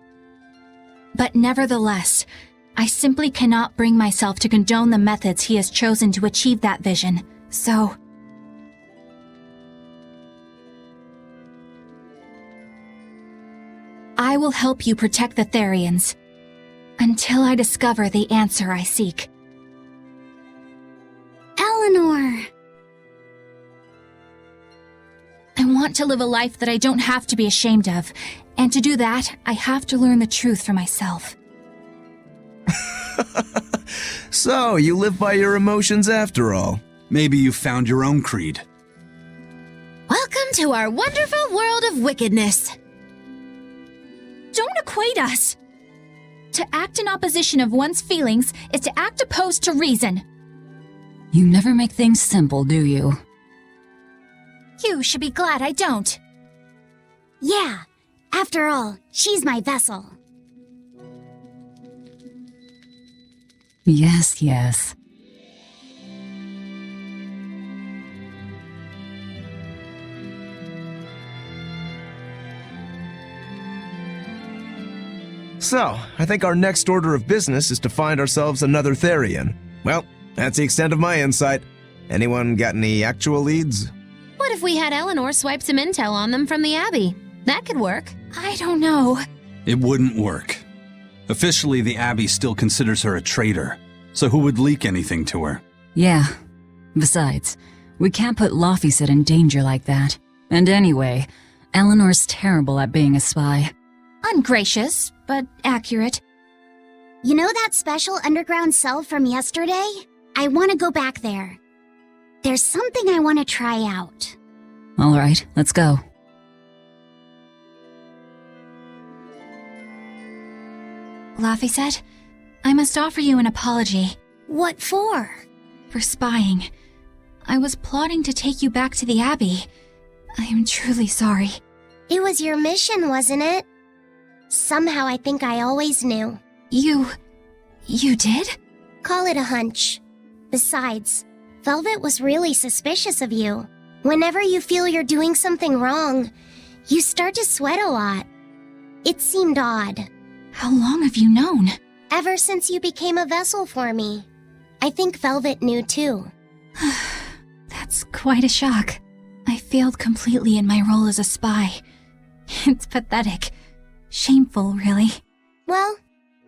But nevertheless, I simply cannot bring myself to condone the methods he has chosen to achieve that vision, so... I will help you protect the Therians, until I discover the answer I seek. Eleanor! I want to live a life that I don't have to be ashamed of, and to do that, I have to learn the truth for myself. So, you live by your emotions after all. Maybe you found your own creed. Welcome to our wonderful world of wickedness. Don't equate us! To act in opposition of one's feelings is to act opposed to reason. You never make things simple, do you? You should be glad I don't. Yeah, after all, she's my vessel. Yes, yes. So, I think our next order of business is to find ourselves another Therian. Well, that's the extent of my insight. Anyone got any actual leads? What if we had Eleanor swipe some intel on them from the Abbey? That could work. I don't know. It wouldn't work. Officially, the Abbey still considers her a traitor, so who would leak anything to her? Yeah. Besides, we can't put Laufeyset in danger like that. And anyway, Eleanor's terrible at being a spy. Ungracious, but accurate. You know that special underground cell from yesterday? I want to go back there. There's something I want to try out. All right, let's go. Laufeyset, I must offer you an apology. What for? For spying. I was plotting to take you back to the Abbey. I am truly sorry. It was your mission, wasn't it? Somehow I think I always knew. You did? Call it a hunch. Besides, Velvet was really suspicious of you. Whenever you feel you're doing something wrong, you start to sweat a lot. It seemed odd. How long have you known? Ever since you became a vessel for me. I think Velvet knew too. That's quite a shock. I failed completely in my role as a spy. It's pathetic. Shameful, really. Well,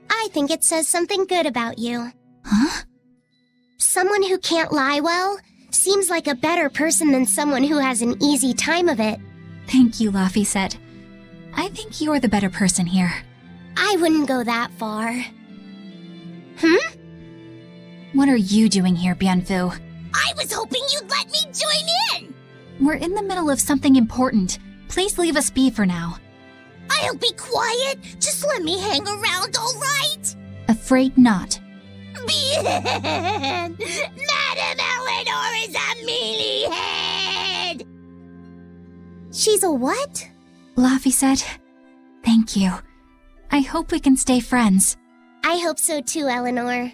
I think it says something good about you. Huh? Someone who can't lie well seems like a better person than someone who has an easy time of it. Thank you, Laufeyset. I think you're the better person here. I wouldn't go that far. What are you doing here, Bienfu? I was hoping you'd let me join in! We're in the middle of something important. Please leave us be for now. I'll be quiet. Just let me hang around, all right? Afraid not. Bien! Madame Eleanor is a mealy-head! She's a what? Laufeyset, thank you. I hope we can stay friends. I hope so too, Eleanor.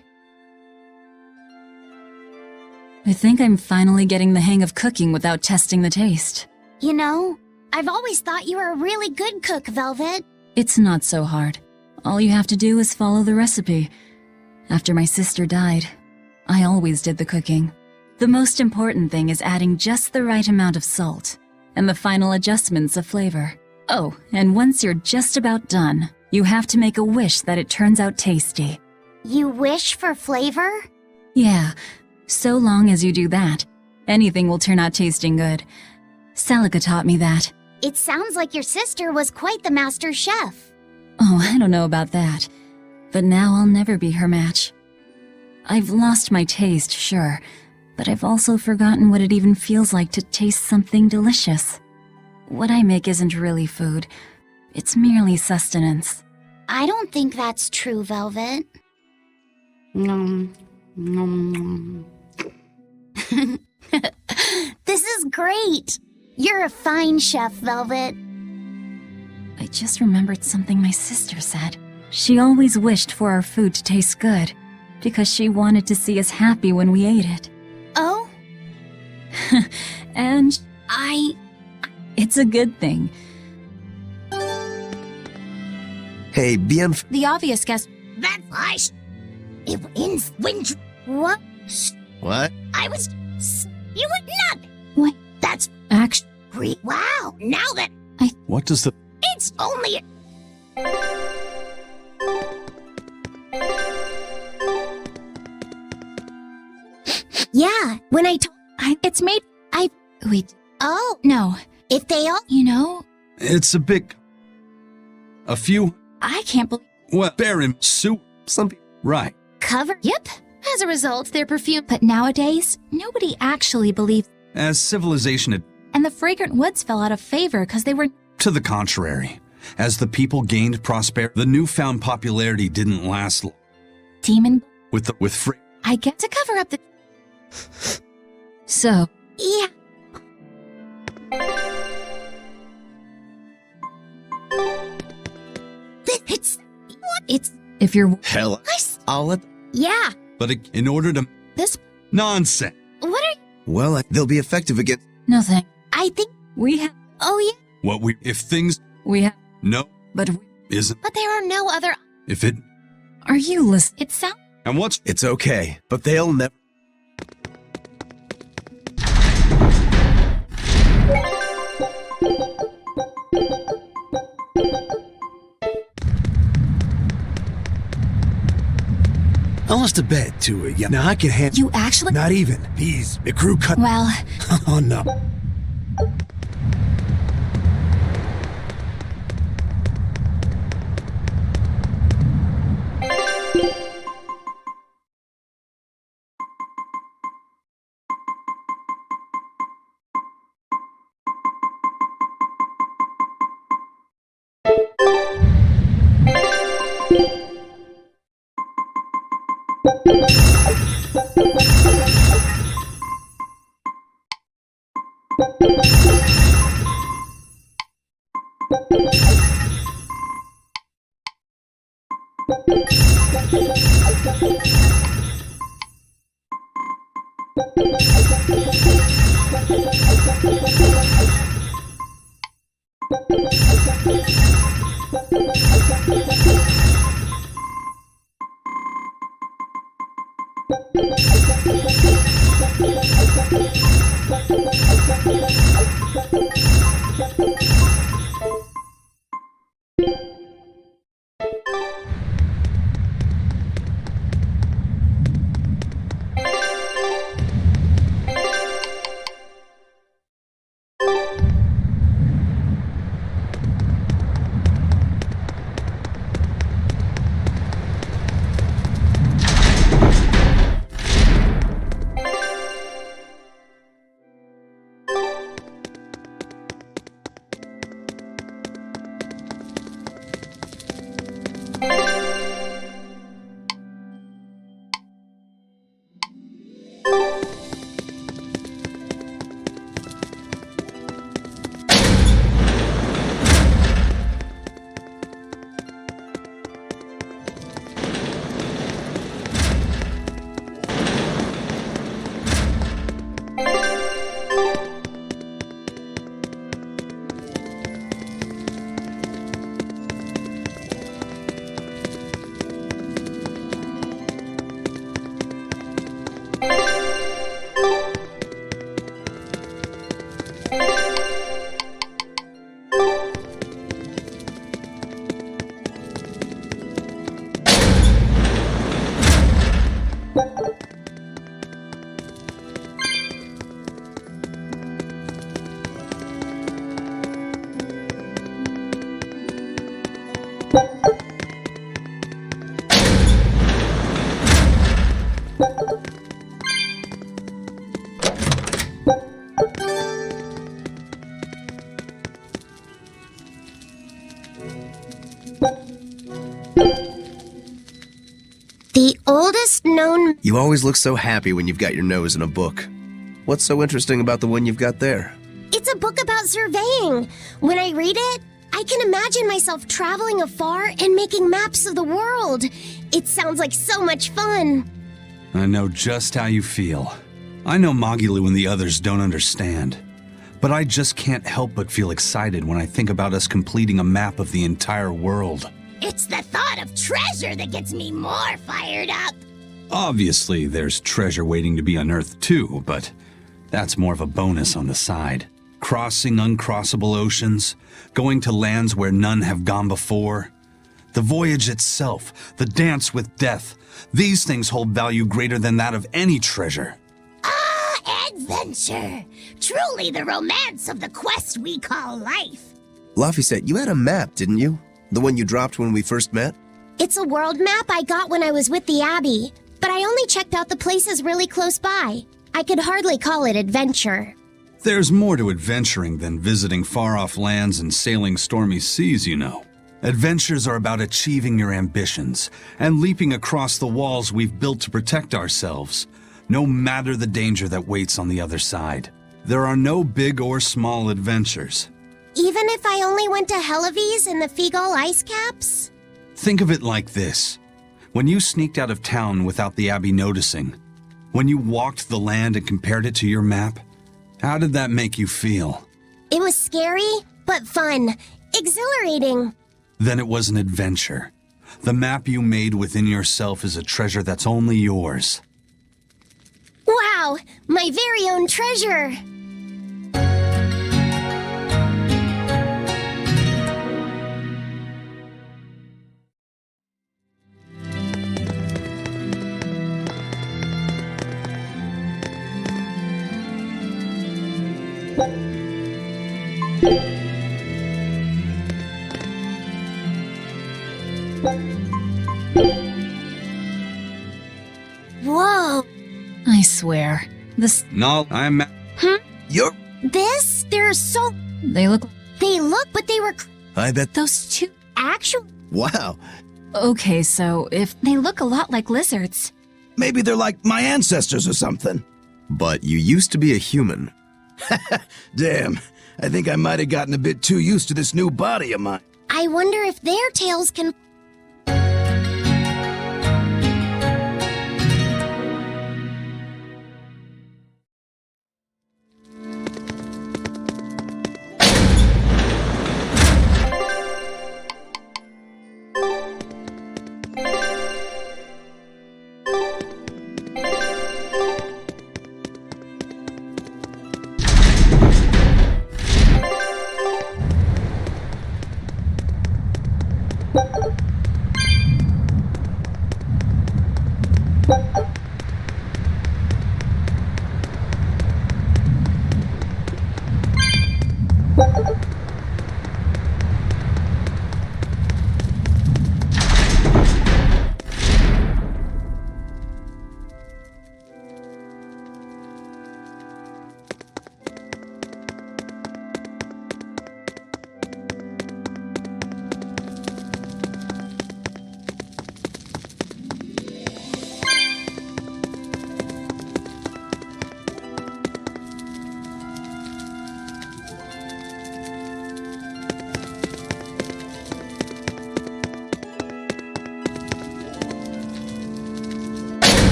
I think I'm finally getting the hang of cooking without testing the taste. You know, I've always thought you were a really good cook, Velvet. It's not so hard. All you have to do is follow the recipe. After my sister died, I always did the cooking. The most important thing is adding just the right amount of salt, and the final adjustments of flavor. Oh, and once you're just about done, you have to make a wish that it turns out tasty. You wish for flavor? Yeah, so long as you do that, anything will turn out tasting good. Celica taught me that. It sounds like your sister was quite the master chef. Oh, I don't know about that. But now I'll never be her match. I've lost my taste, sure, but I've also forgotten what it even feels like to taste something delicious. What I make isn't really food. It's merely sustenance. I don't think that's true, Velvet. Nom, nom, nom. This is great! You're a fine chef, Velvet. I just remembered something my sister said. She always wished for our food to taste good, because she wanted to see us happy when we ate it. Oh? And it's a good thing. Hey, Bienf... The obvious guess. That's nice. It ends when... What? What? I was... You would not... What? That's... Actually... Wow, now that... What does the... It's only... Yeah, when I told... It's made... Wait. Oh. No. If they all... You know... It's a big... A few... I can't believe... Well, Baron Soup... Something... Right. Cover... Yep. As a result, their perfume... But nowadays, nobody actually believes... As civilization had... And the fragrant woods fell out of favor because they were... To the contrary. As the people gained prosperity, the newfound popularity didn't last long. Demon... With I get to cover up the... So... Yeah. It's... If you're... Hell, I'll let... Yeah. But in order to... This... Nonsense. What are... Well, they'll be effective against... No thanks. I think... We have... Oh, yeah. What we... If things... We have... No. But we... Isn't... But there are no other... If it... Are you listening? It sounds... And what's... It's okay, but they'll never... I lost a bet to it. Yeah, now I can handle. You actually? Not even. These the crew cut. Well. Oh no. The oldest known... You always look so happy when you've got your nose in a book. What's so interesting about the one you've got there? It's a book about surveying. When I read it, I can imagine myself traveling afar and making maps of the world. It sounds like so much fun. I know just how you feel. I know Magilu and the others don't understand. But I just can't help but feel excited when I think about us completing a map of the entire world. It's the thought of treasure that gets me more fired up. Obviously, there's treasure waiting to be unearthed too, but that's more of a bonus on the side. Crossing uncrossable oceans, going to lands where none have gone before. The voyage itself, the dance with death, these things hold value greater than that of any treasure. Adventure! Truly the romance of the quest we call life. Laphicet, you had a map, didn't you? The one you dropped when we first met? It's a world map I got when I was with the Abbey, but I only checked out the places really close by. I could hardly call it adventure. There's more to adventuring than visiting far-off lands and sailing stormy seas, you know. Adventures are about achieving your ambitions and leaping across the walls we've built to protect ourselves, no matter the danger that waits on the other side. There are no big or small adventures. Even if I only went to Helavis and the Figal ice caps? Think of it like this. When you sneaked out of town without the Abbey noticing, when you walked the land and compared it to your map, how did that make you feel? It was scary, but fun. Exhilarating. Then it was an adventure. The map you made within yourself is a treasure that's only yours. Wow, my very own treasure. Whoa. I swear, this... No, I'm... You're... They're so... They look... They look, but they were... I bet... Those two... Actual... Wow. Okay, so if... They look a lot like lizards. Maybe they're like my ancestors or something. But you used to be a human. Damn, I think I might have gotten a bit too used to this new body of mine. I wonder if their tails can...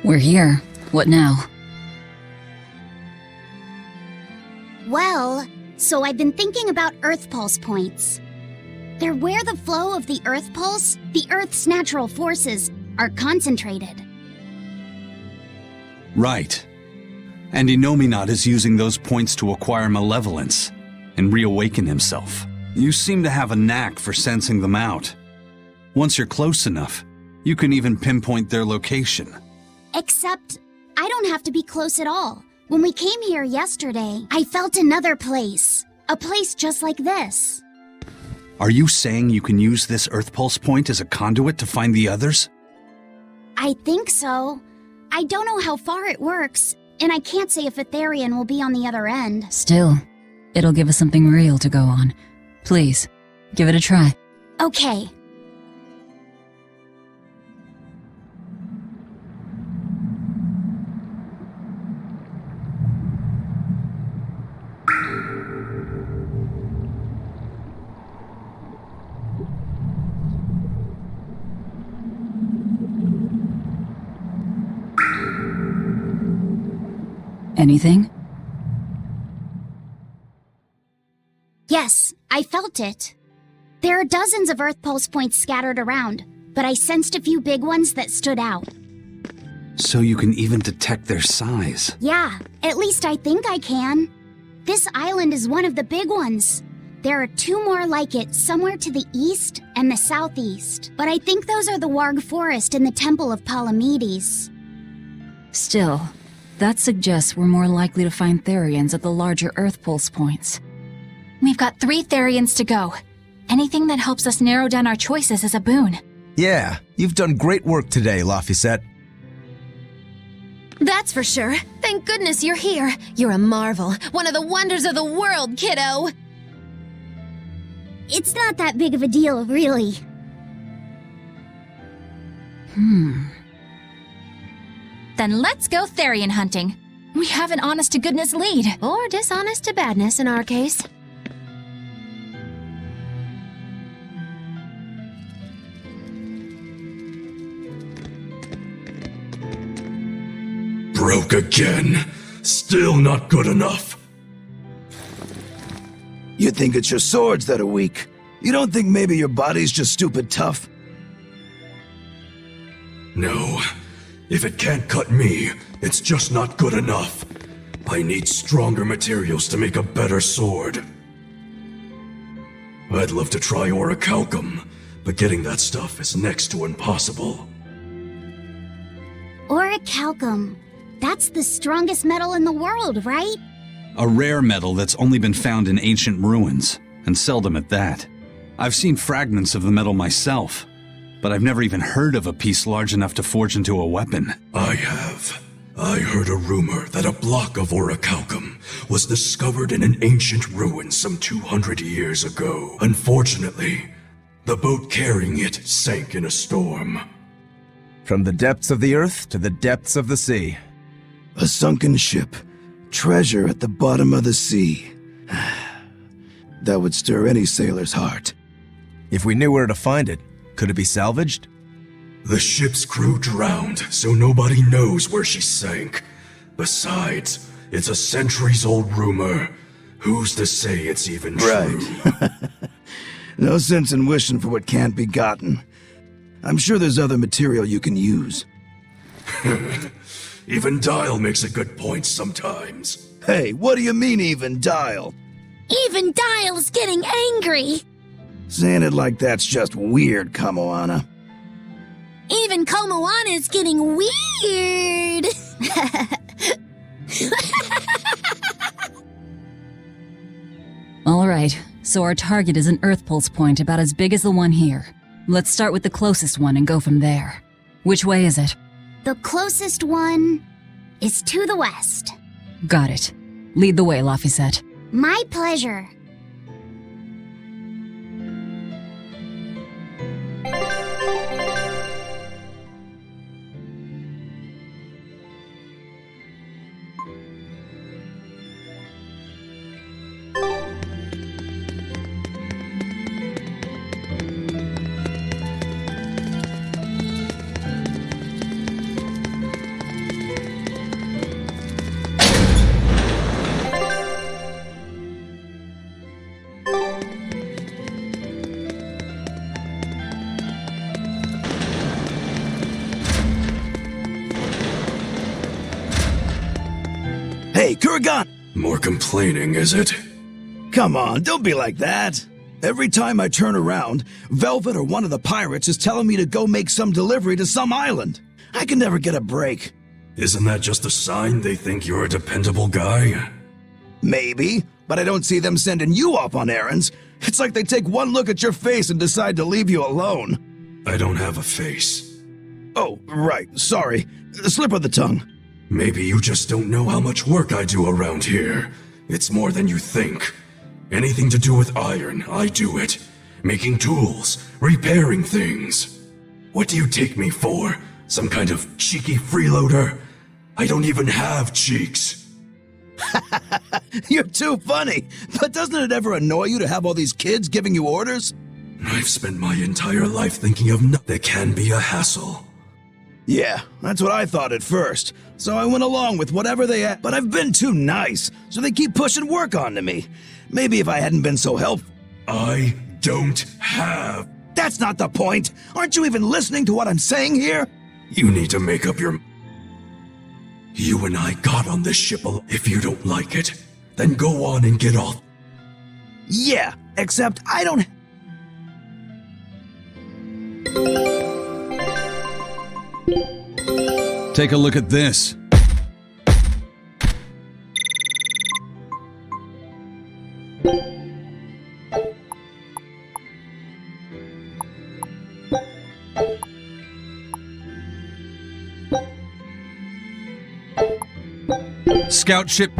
We're here. What now? Well, so I've been thinking about Earth Pulse points. They're where the flow of the Earth Pulse, the Earth's natural forces, are concentrated. Right. And Inominat is using those points to acquire malevolence and reawaken himself. You seem to have a knack for sensing them out. Once you're close enough, you can even pinpoint their location. Except, I don't have to be close at all. When we came here yesterday, I felt another place. A place just like this. Are you saying you can use this Earth Pulse point as a conduit to find the others? I think so. I don't know how far it works, and I can't say if Etherian will be on the other end. Still, it'll give us something real to go on. Please, give it a try. Okay. Anything? Yes, I felt it. There are dozens of Earth Pulse points scattered around, but I sensed a few big ones that stood out. So you can even detect their size. Yeah, at least I think I can. This island is one of the big ones. There are 2 more like it somewhere to the east and the southeast, but I think those are the Warg Forest and the Temple of Palamedes. Still, that suggests we're more likely to find Therians at the larger Earth Pulse points. We've got 3 Therians to go. Anything that helps us narrow down our choices is a boon. Yeah, you've done great work today, Laphicet. That's for sure. Thank goodness you're here. You're a marvel. One of the wonders of the world, kiddo. It's not that big of a deal, really. Then let's go Therian hunting. We have an honest-to-goodness lead. Or dishonest to badness in our case. Broke again. Still not good enough. You think it's your swords that are weak? You don't think maybe your body's just stupid tough? No. If it can't cut me, it's just not good enough. I need stronger materials to make a better sword. I'd love to try orichalcum, but getting that stuff is next to impossible. Orichalcum. That's the strongest metal in the world, right? A rare metal that's only been found in ancient ruins, and seldom at that. I've seen fragments of the metal myself, but I've never even heard of a piece large enough to forge into a weapon. I have. I heard a rumor that a block of orichalcum was discovered in an ancient ruin some 200 years ago. Unfortunately, the boat carrying it sank in a storm. From the depths of the earth to the depths of the sea. A sunken ship. Treasure at the bottom of the sea. That would stir any sailor's heart. If we knew where to find it, could it be salvaged? The ship's crew drowned, so nobody knows where she sank. Besides, it's a centuries-old rumor. Who's to say it's even true? Right. No sense in wishing for what can't be gotten. I'm sure there's other material you can use. Even Dial makes a good point sometimes. Hey, what do you mean, even Dial? Even Dial's getting angry! Saying it like that's just weird, Kamoana. Even Komoana's getting weird! Alright, so our target is an Earth Pulse point about as big as the one here. Let's start with the closest one and go from there. Which way is it? The closest one is to the west. Got it. Lead the way, Laphicet. My pleasure. Hey, Kurgan! More complaining, is it? Come on, don't be like that. Every time I turn around, Velvet or one of the pirates is telling me to go make some delivery to some island. I can never get a break. Isn't that just a sign they think you're a dependable guy? Maybe, but I don't see them sending you off on errands. It's like they take one look at your face and decide to leave you alone. I don't have a face. Oh, right, sorry. Slip of the tongue. Maybe you just don't know how much work I do around here. It's more than you think. Anything to do with iron, I do it. Making tools, repairing things. What do you take me for? Some kind of cheeky freeloader? I don't even have cheeks. You're too funny. But doesn't it ever annoy you to have all these kids giving you orders? I've spent my entire life thinking of nothing that can be a hassle. Yeah, that's what I thought at first. So I went along with whatever they had. But I've been too nice, so they keep pushing work onto me. Maybe if I hadn't been so helpful. I don't have. That's not the point. Aren't you even listening to what I'm saying here? You need to make up your... You and I got on this ship. If you don't like it, then go on and get off. Yeah, except I don't... Take a look at this. Scout ship.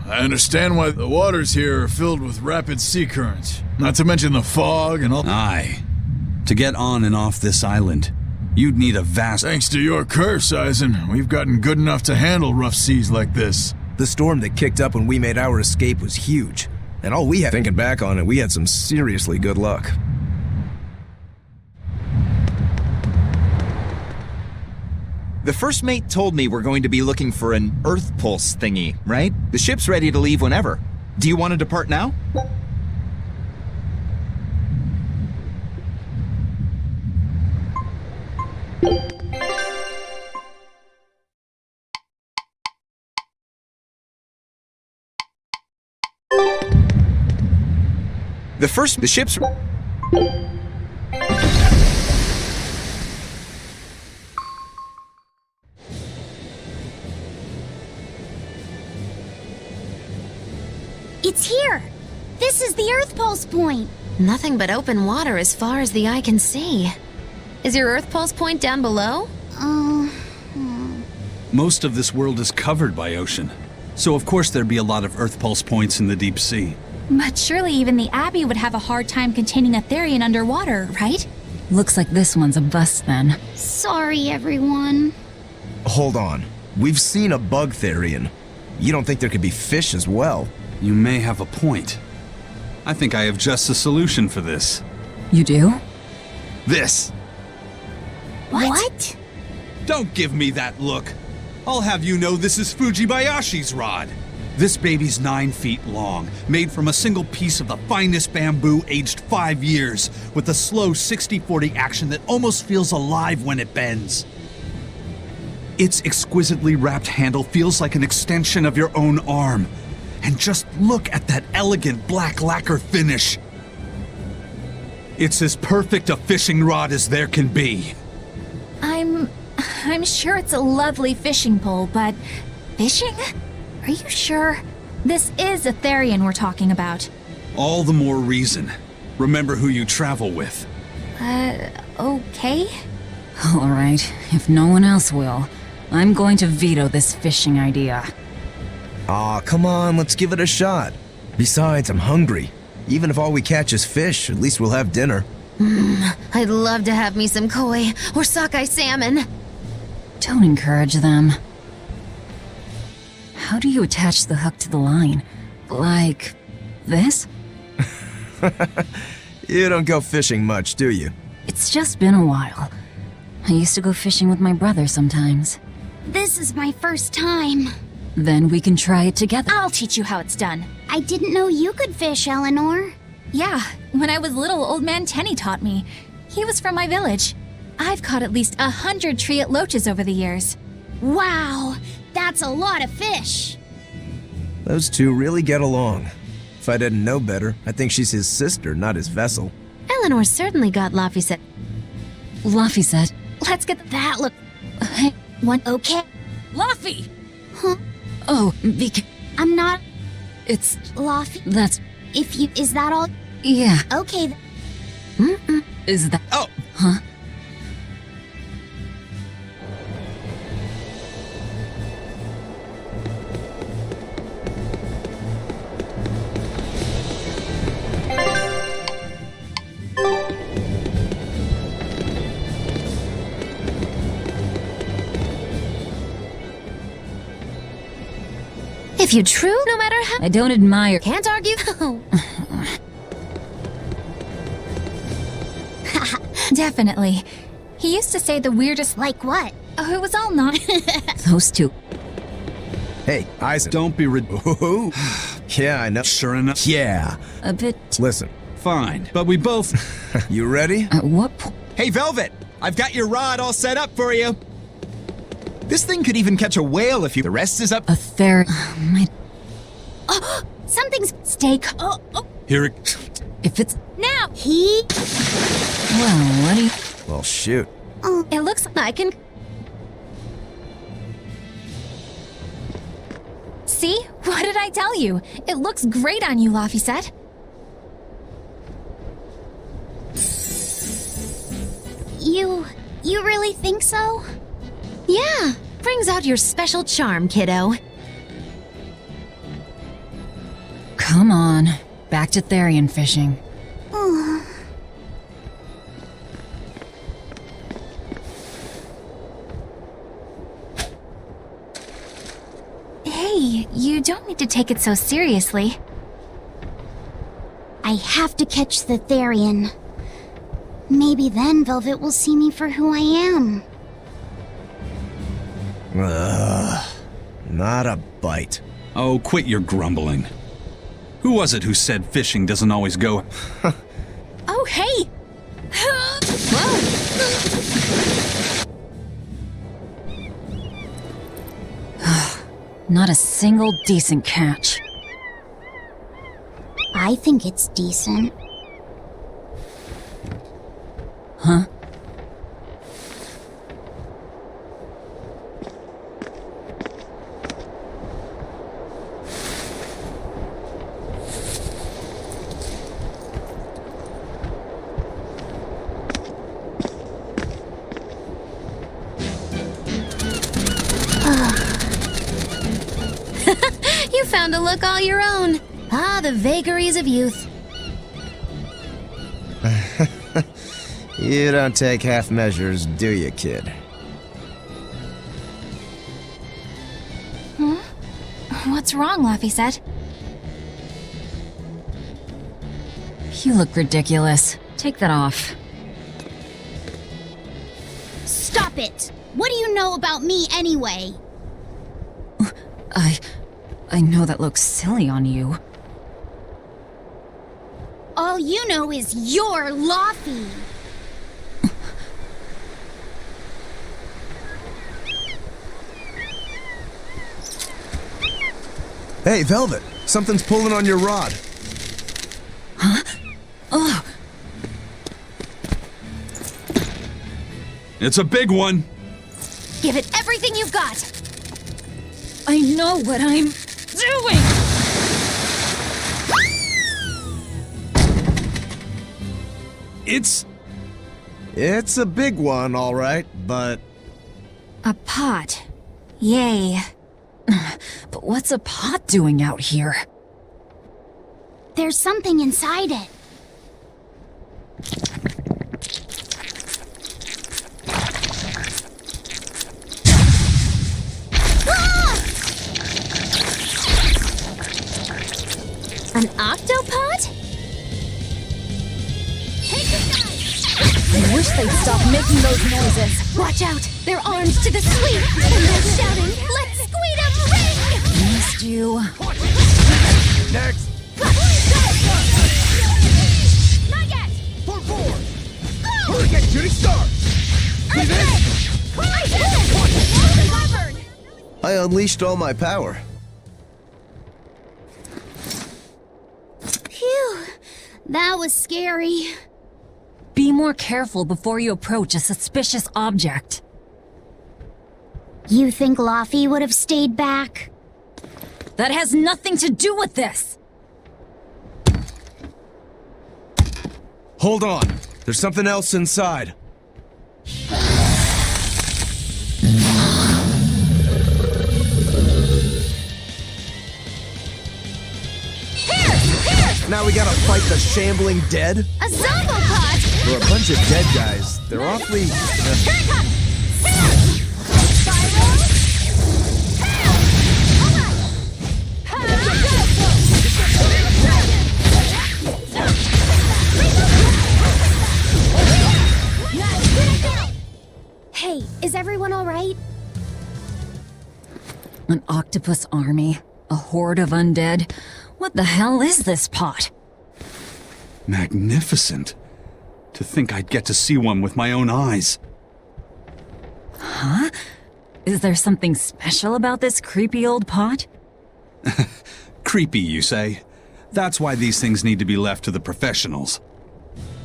I understand why the waters here are filled with rapid sea currents. Not to mention the fog and all... Aye. To get on and off this island, you'd need a vast... Thanks to your curse, Eisen, we've gotten good enough to handle rough seas like this. The storm that kicked up when we made our escape was huge. And all we had, thinking back on it, we had some seriously good luck. The first mate told me we're going to be looking for an Earth Pulse thingy, right? The ship's ready to leave whenever. Do you want to depart now? The ship's... It's here! This is the Earth Pulse point! Nothing but open water as far as the eye can see. Is your Earth Pulse point down below? Most of this world is covered by ocean, so of course there'd be a lot of Earth Pulse points in the deep sea. But surely even the Abbey would have a hard time containing a Therian underwater, right? Looks like this one's a bust then. Sorry, everyone. Hold on. We've seen a bug Therian. You don't think there could be fish as well? You may have a point. I think I have just a solution for this. You do? This. What? Don't give me that look. I'll have you know this is Fujibayashi's rod. This baby's 9 feet long, made from a single piece of the finest bamboo aged 5 years, with a slow 60-40 action that almost feels alive when it bends. Its exquisitely wrapped handle feels like an extension of your own arm. And just look at that elegant black lacquer finish. It's as perfect a fishing rod as there can be. I'm sure it's a lovely fishing pole, but fishing? Are you sure? This is a Therian we're talking about. All the more reason. Remember who you travel with. Okay? All right, if no one else will, I'm going to veto this fishing idea. Aw, come on, let's give it a shot. Besides, I'm hungry. Even if all we catch is fish, at least we'll have dinner. I'd love to have me some koi or sockeye salmon. Don't encourage them. How do you attach the hook to the line? Like this? You don't go fishing much, do you? It's just been a while. I used to go fishing with my brother sometimes. This is my first time. Then we can try it together. I'll teach you how it's done. I didn't know you could fish, Eleanor. Yeah, when I was little, old man Tenny taught me. He was from my village. I've caught at least 100 triot loaches over the years. Wow, that's a lot of fish. Those two really get along. If I didn't know better, I think she's his sister, not his vessel. Eleanor certainly got Laphicet. Laphicet? Let's get that look. One okay. Laffy! Huh? Oh, I'm not. It's Laffy. That's. If you is that all? Yeah. Okay. Is that? Oh. Huh? If you true, no matter how. I don't admire. Can't argue. Definitely. He used to say the weirdest. Like what? Oh, it was all not. Those two. Hey, Isaac. Don't be ridiculous. Yeah, I know. Sure enough. Yeah. A bit. Listen. Fine, but we both. You ready? At what point? Hey, Velvet! I've got your rod all set up for you. This thing could even catch a whale if you. The rest is up. A third. Oh, something's steak. Oh. Here it. If it's Now he. well, what do you? Well, shoot. It looks like I can. See? What did I tell you? It looks great on you, Laphicet. You really think so? Yeah, brings out your special charm, kiddo. Come on, back to Therian fishing. Hey, you don't need to take it so seriously. I have to catch the Therian. Maybe then Velvet will see me for who I am. Not a bite. Oh, quit your grumbling. Who was it who said fishing doesn't always go? Oh, hey! Not a single decent catch. I think it's decent. Huh? You found a look all your own. Ah, the vagaries of youth. You don't take half measures, do you, kid? What's wrong, Laphicet? You look ridiculous. Take that off. Stop it! What do you know about me anyway? I know that looks silly on you. All you know is you're Laffy. Hey, Velvet! Something's pulling on your rod. Huh? Oh! It's a big one! Give it everything you've got! I know what I'm doing! It's a big one, all right, but... A pot. Yay. But what's a pot doing out here? There's something inside it. An octopod? I wish they'd stop making those noises. Watch out! They're armed to the sweep! And they're shouting, "Let's squeeze 'em ring!" Missed you. Next! Not yet! Form forward! Hurricane shooting star! See this? I unleashed all my power. Phew, that was scary. Be more careful before you approach a suspicious object. You think Laffy would have stayed back? That has nothing to do with this! Hold on. There's something else inside. Now we gotta fight the shambling dead? A zombopod! For a bunch of dead guys, they're awfully... Here it comes! Hey, is everyone all right? An octopus army? A horde of undead? What the hell is this pot? magnificent. To think I'd get to see one with my own eyes. Huh? Is there something special about this creepy old pot? Creepy, you say? That's why these things need to be left to the professionals.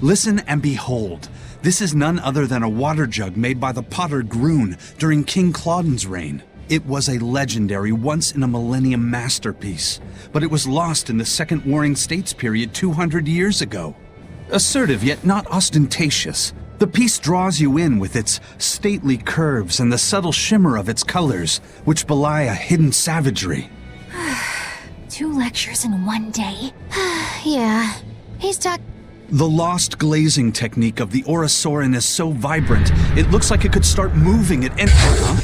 Listen and behold. This is none other than a water jug made by the potter Groon during King Clauden's reign. It was a legendary, once-in-a-millennium masterpiece, but it was lost in the Second Warring States period 200 years ago. Assertive yet not ostentatious, the piece draws you in with its stately curves and the subtle shimmer of its colors, which belie a hidden savagery. 2 lectures in one day. Yeah, he's talking. The lost glazing technique of the Orosaurin is so vibrant, it looks like it could start moving at any... Huh?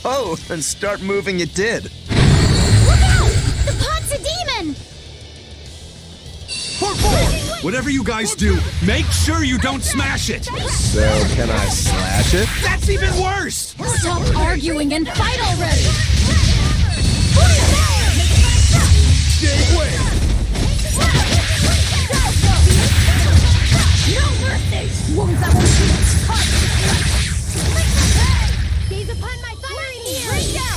Oh, and start moving it did. Look out! The pot's a demon! Whatever you guys do, make sure you don't smash it! So, can I slash it? That's even worse! Stop arguing and fight already! Stay away! No mercy! Wounds that won't shoot! Gaze upon my fiery ears! Right down!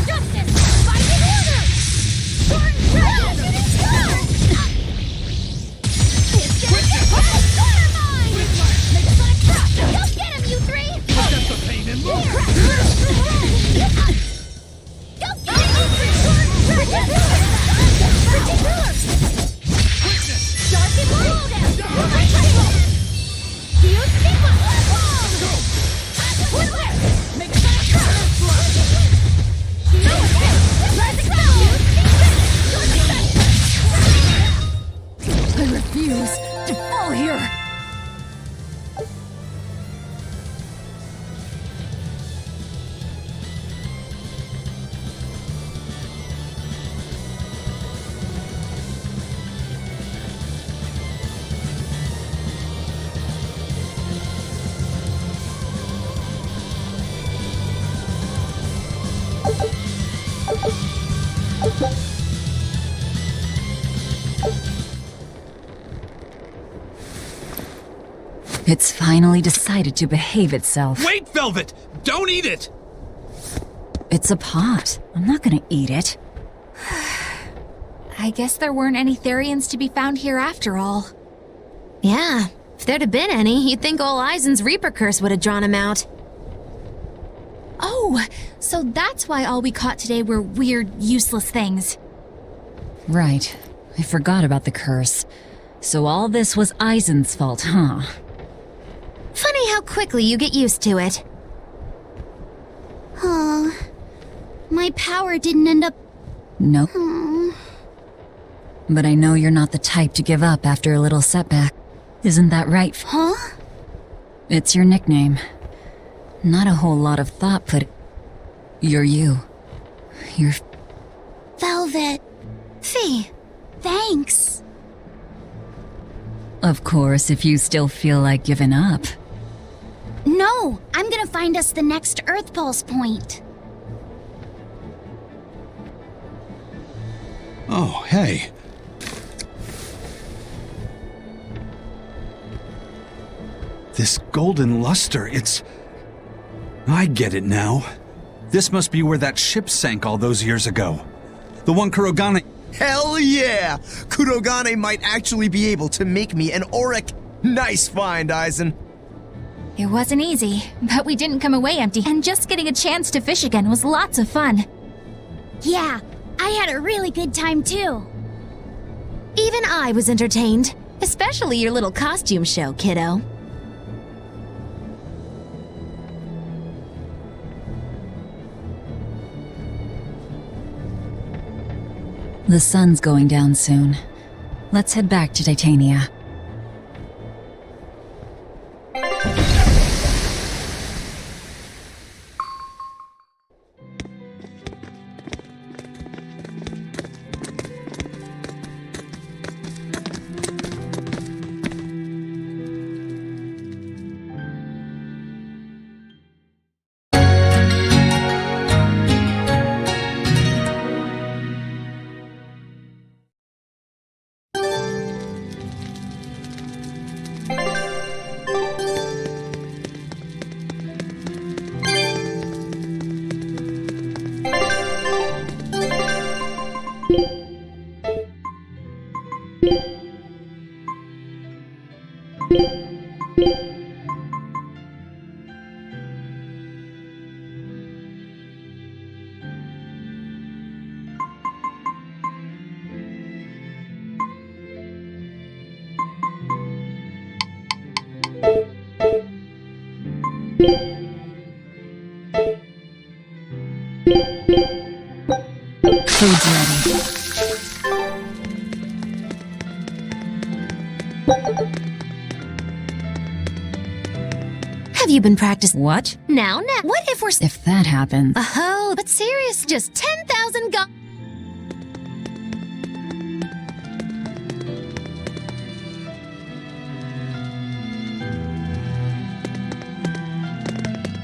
justice! Fight in order! Shooting star! It's gonna get water mine! Make fun crap! Go get him, you three! That's the pain and move! Go get him, you three! Shark and roll down! Do you see what make fun crap! I refuse to fall here. It's finally decided to behave itself. Wait, Velvet! Don't eat it! It's a pot. I'm not gonna eat it. I guess there weren't any Therians to be found here after all. Yeah, if there'd have been any, you'd think ol' Eisen's Reaper curse would have drawn him out. Oh, so that's why all we caught today were weird, useless things. Right. I forgot about the curse. So all this was Eisen's fault, huh? Funny how quickly you get used to it. Oh, my power didn't end up... Nope. But I know you're not the type to give up after a little setback. Isn't that right? Huh? It's your nickname. Not a whole lot of thought put... You're you. You're... Velvet. Fee. Thanks. Of course, if you still feel like giving up. No, I'm gonna find us the next Earth Pulse point. Oh, hey. This golden luster, it's... I get it now. This must be where that ship sank all those years ago. The one Kurogane... Hell yeah! Kurogane might actually be able to make me an Auric. Nice find, Eisen. It wasn't easy, but we didn't come away empty, and just getting a chance to fish again was lots of fun. Yeah, I had a really good time too. Even I was entertained. Especially your little costume show, kiddo. The sun's going down soon. Let's head back to Titania. Food's ready. Have you been practicing? What? Now, what if we're... If that happens... Oh, but serious, just 10,000 go...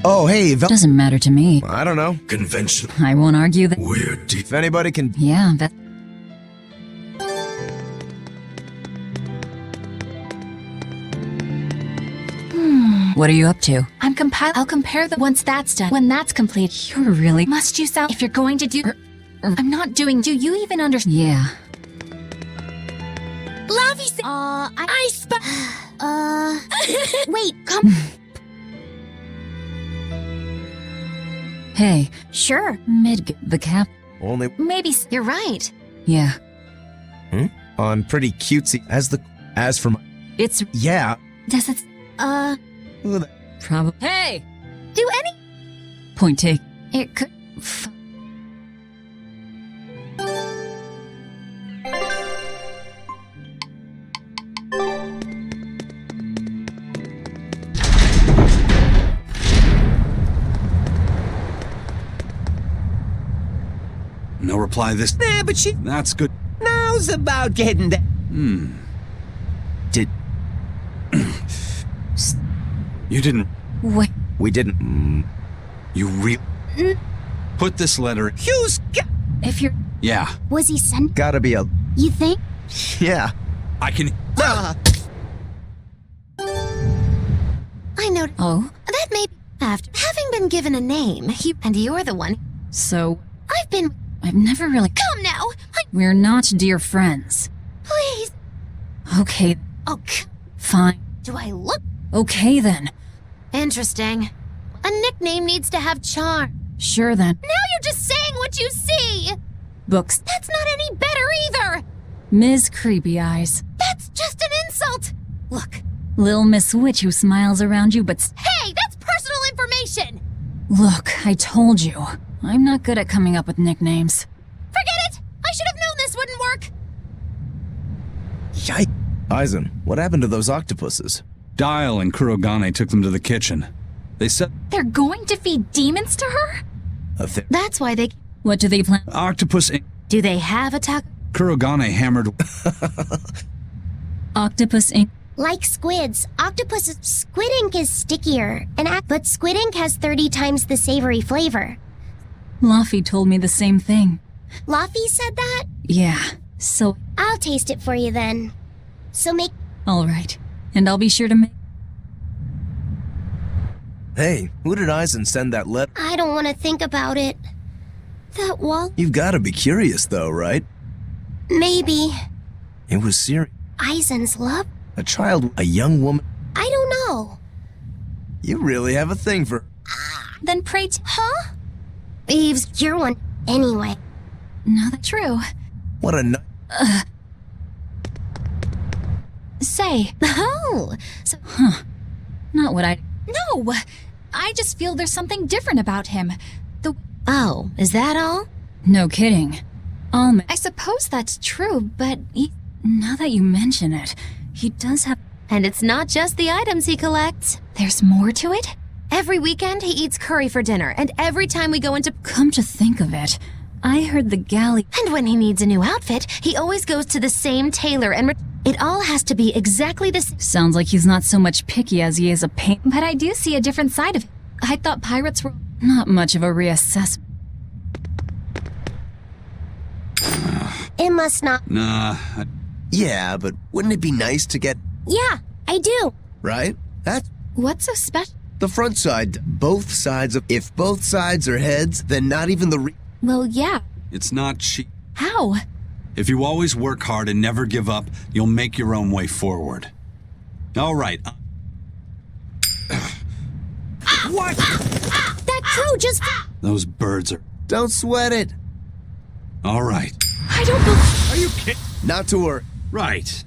Oh, hey, Doesn't matter to me. I don't know. Convention. I won't argue that... Weird. If anybody can... Yeah, that... What are you up to? I'm I'm I'll compare them once that's done. When that's complete, You're really... must you sell? If you're going to do... I'm not doing... Do you even understand? Yeah. Lavi said... Wait, come... Hey. Sure. The cap... Only... Maybe... You're right. Yeah. On pretty cutesy... As for my... It's... Yeah. Does it... Probably... Hey! Do any... Point take. It could... No reply this... Nah, but she... That's good. Now's about getting that. Did... You didn't... Wait. We didn't... You Put this letter... Hughes... If you're... Yeah. Was he sent? Gotta be a... You think? Yeah. I can... I know. Oh? That may be after having been given a name. And you're the one. So... I've never really... Come now! We're not dear friends. Please! Okay. Oh, fine. do I look... Okay then. Interesting. A nickname needs to have charm. Sure then. Now you're just saying what you see! Books. That's not any better either! Ms. Creepy Eyes. That's just an insult! Look. Lil Miss Witch who smiles around you but... Hey, that's personal information! Look, I told you. I'm not good at coming up with nicknames. Forget it! I should have known this wouldn't work! Yikes. Aizen, what happened to those octopuses? Dial and Kurogane took them to the kitchen. They said... They're going to feed demons to her? That's why they... What do they plan? Octopus Inc. Do they have a taco? Kurogane hammered... Octopus Inc. Like squids, squid ink is stickier, but squid ink has 30 times the savory flavor. Laffy told me the same thing. Laffy said that? Yeah, so... I'll taste it for you then. So make... Alright, and I'll be sure to make... Hey, who did Aizen send that letter? I don't want to think about it. That wall? You've got to be curious though, right? Maybe. It was serious. Aizen's love? A child, a young woman. I don't know. You really have a thing for... Then pray Huh? Eves, you're one anyway. No, that's true. What a Say. Oh! So... Huh. Not what I... No! I just feel there's something different about him. Oh, is that all? No kidding. I suppose that's true, but now that you mention it, he does have... And it's not just the items he collects. There's more to it? Every weekend he eats curry for dinner, and every time we go into... Come to think of it, I heard the galley... And when he needs a new outfit, he always goes to the same tailor and... It all has to be exactly the same... Sounds like he's not so much picky as he is a pain... But I do see a different side of it. I thought pirates were... Not much of a reassessment. It must not... Nah. Yeah, but wouldn't it be nice to get... Yeah, I do. Right? That's... What's so special? The front side. Both sides of... If both sides are heads, then not even the... Well, yeah. It's not cheap. How? If you always work hard and never give up, you'll make your own way forward. All right. What? That crow just... Those birds are... Don't sweat it. All right. I don't know... Are you kidding? Not to worry. Right.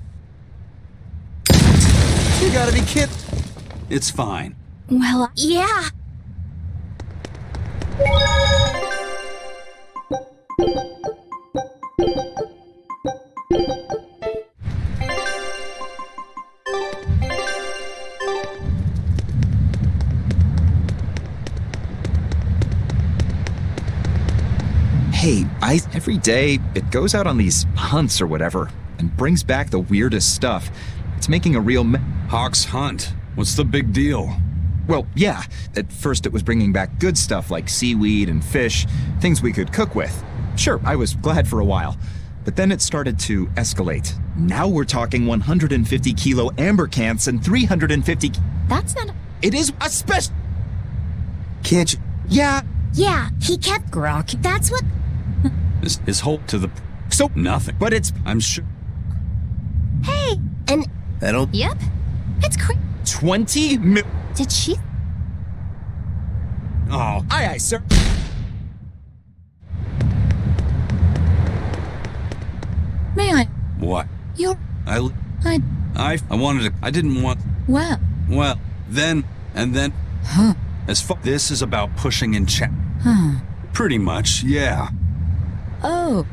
You gotta be kidding. It's fine. Well, yeah. Hey, every day it goes out on these hunts or whatever and brings back the weirdest stuff. It's making a real Hawk's Hunt. What's the big deal? Well, yeah. At first it was bringing back good stuff like seaweed and fish, things we could cook with. Sure, I was glad for a while. But then it started to escalate. Now we're talking 150 kilo amber cants and 350... That's not... It is a special... Can't you? Yeah, he kept Grok. That's what. His whole to the so nothing. But it's. I'm sure. Hey, and I don't. yep, it's crazy. 20 Did she? Oh, Aye, sir. May I? what? You're. I wanted to. I didn't want. Well. Well, then and then. Huh. As far this is about pushing in chat. Huh. Pretty much, yeah. Oh.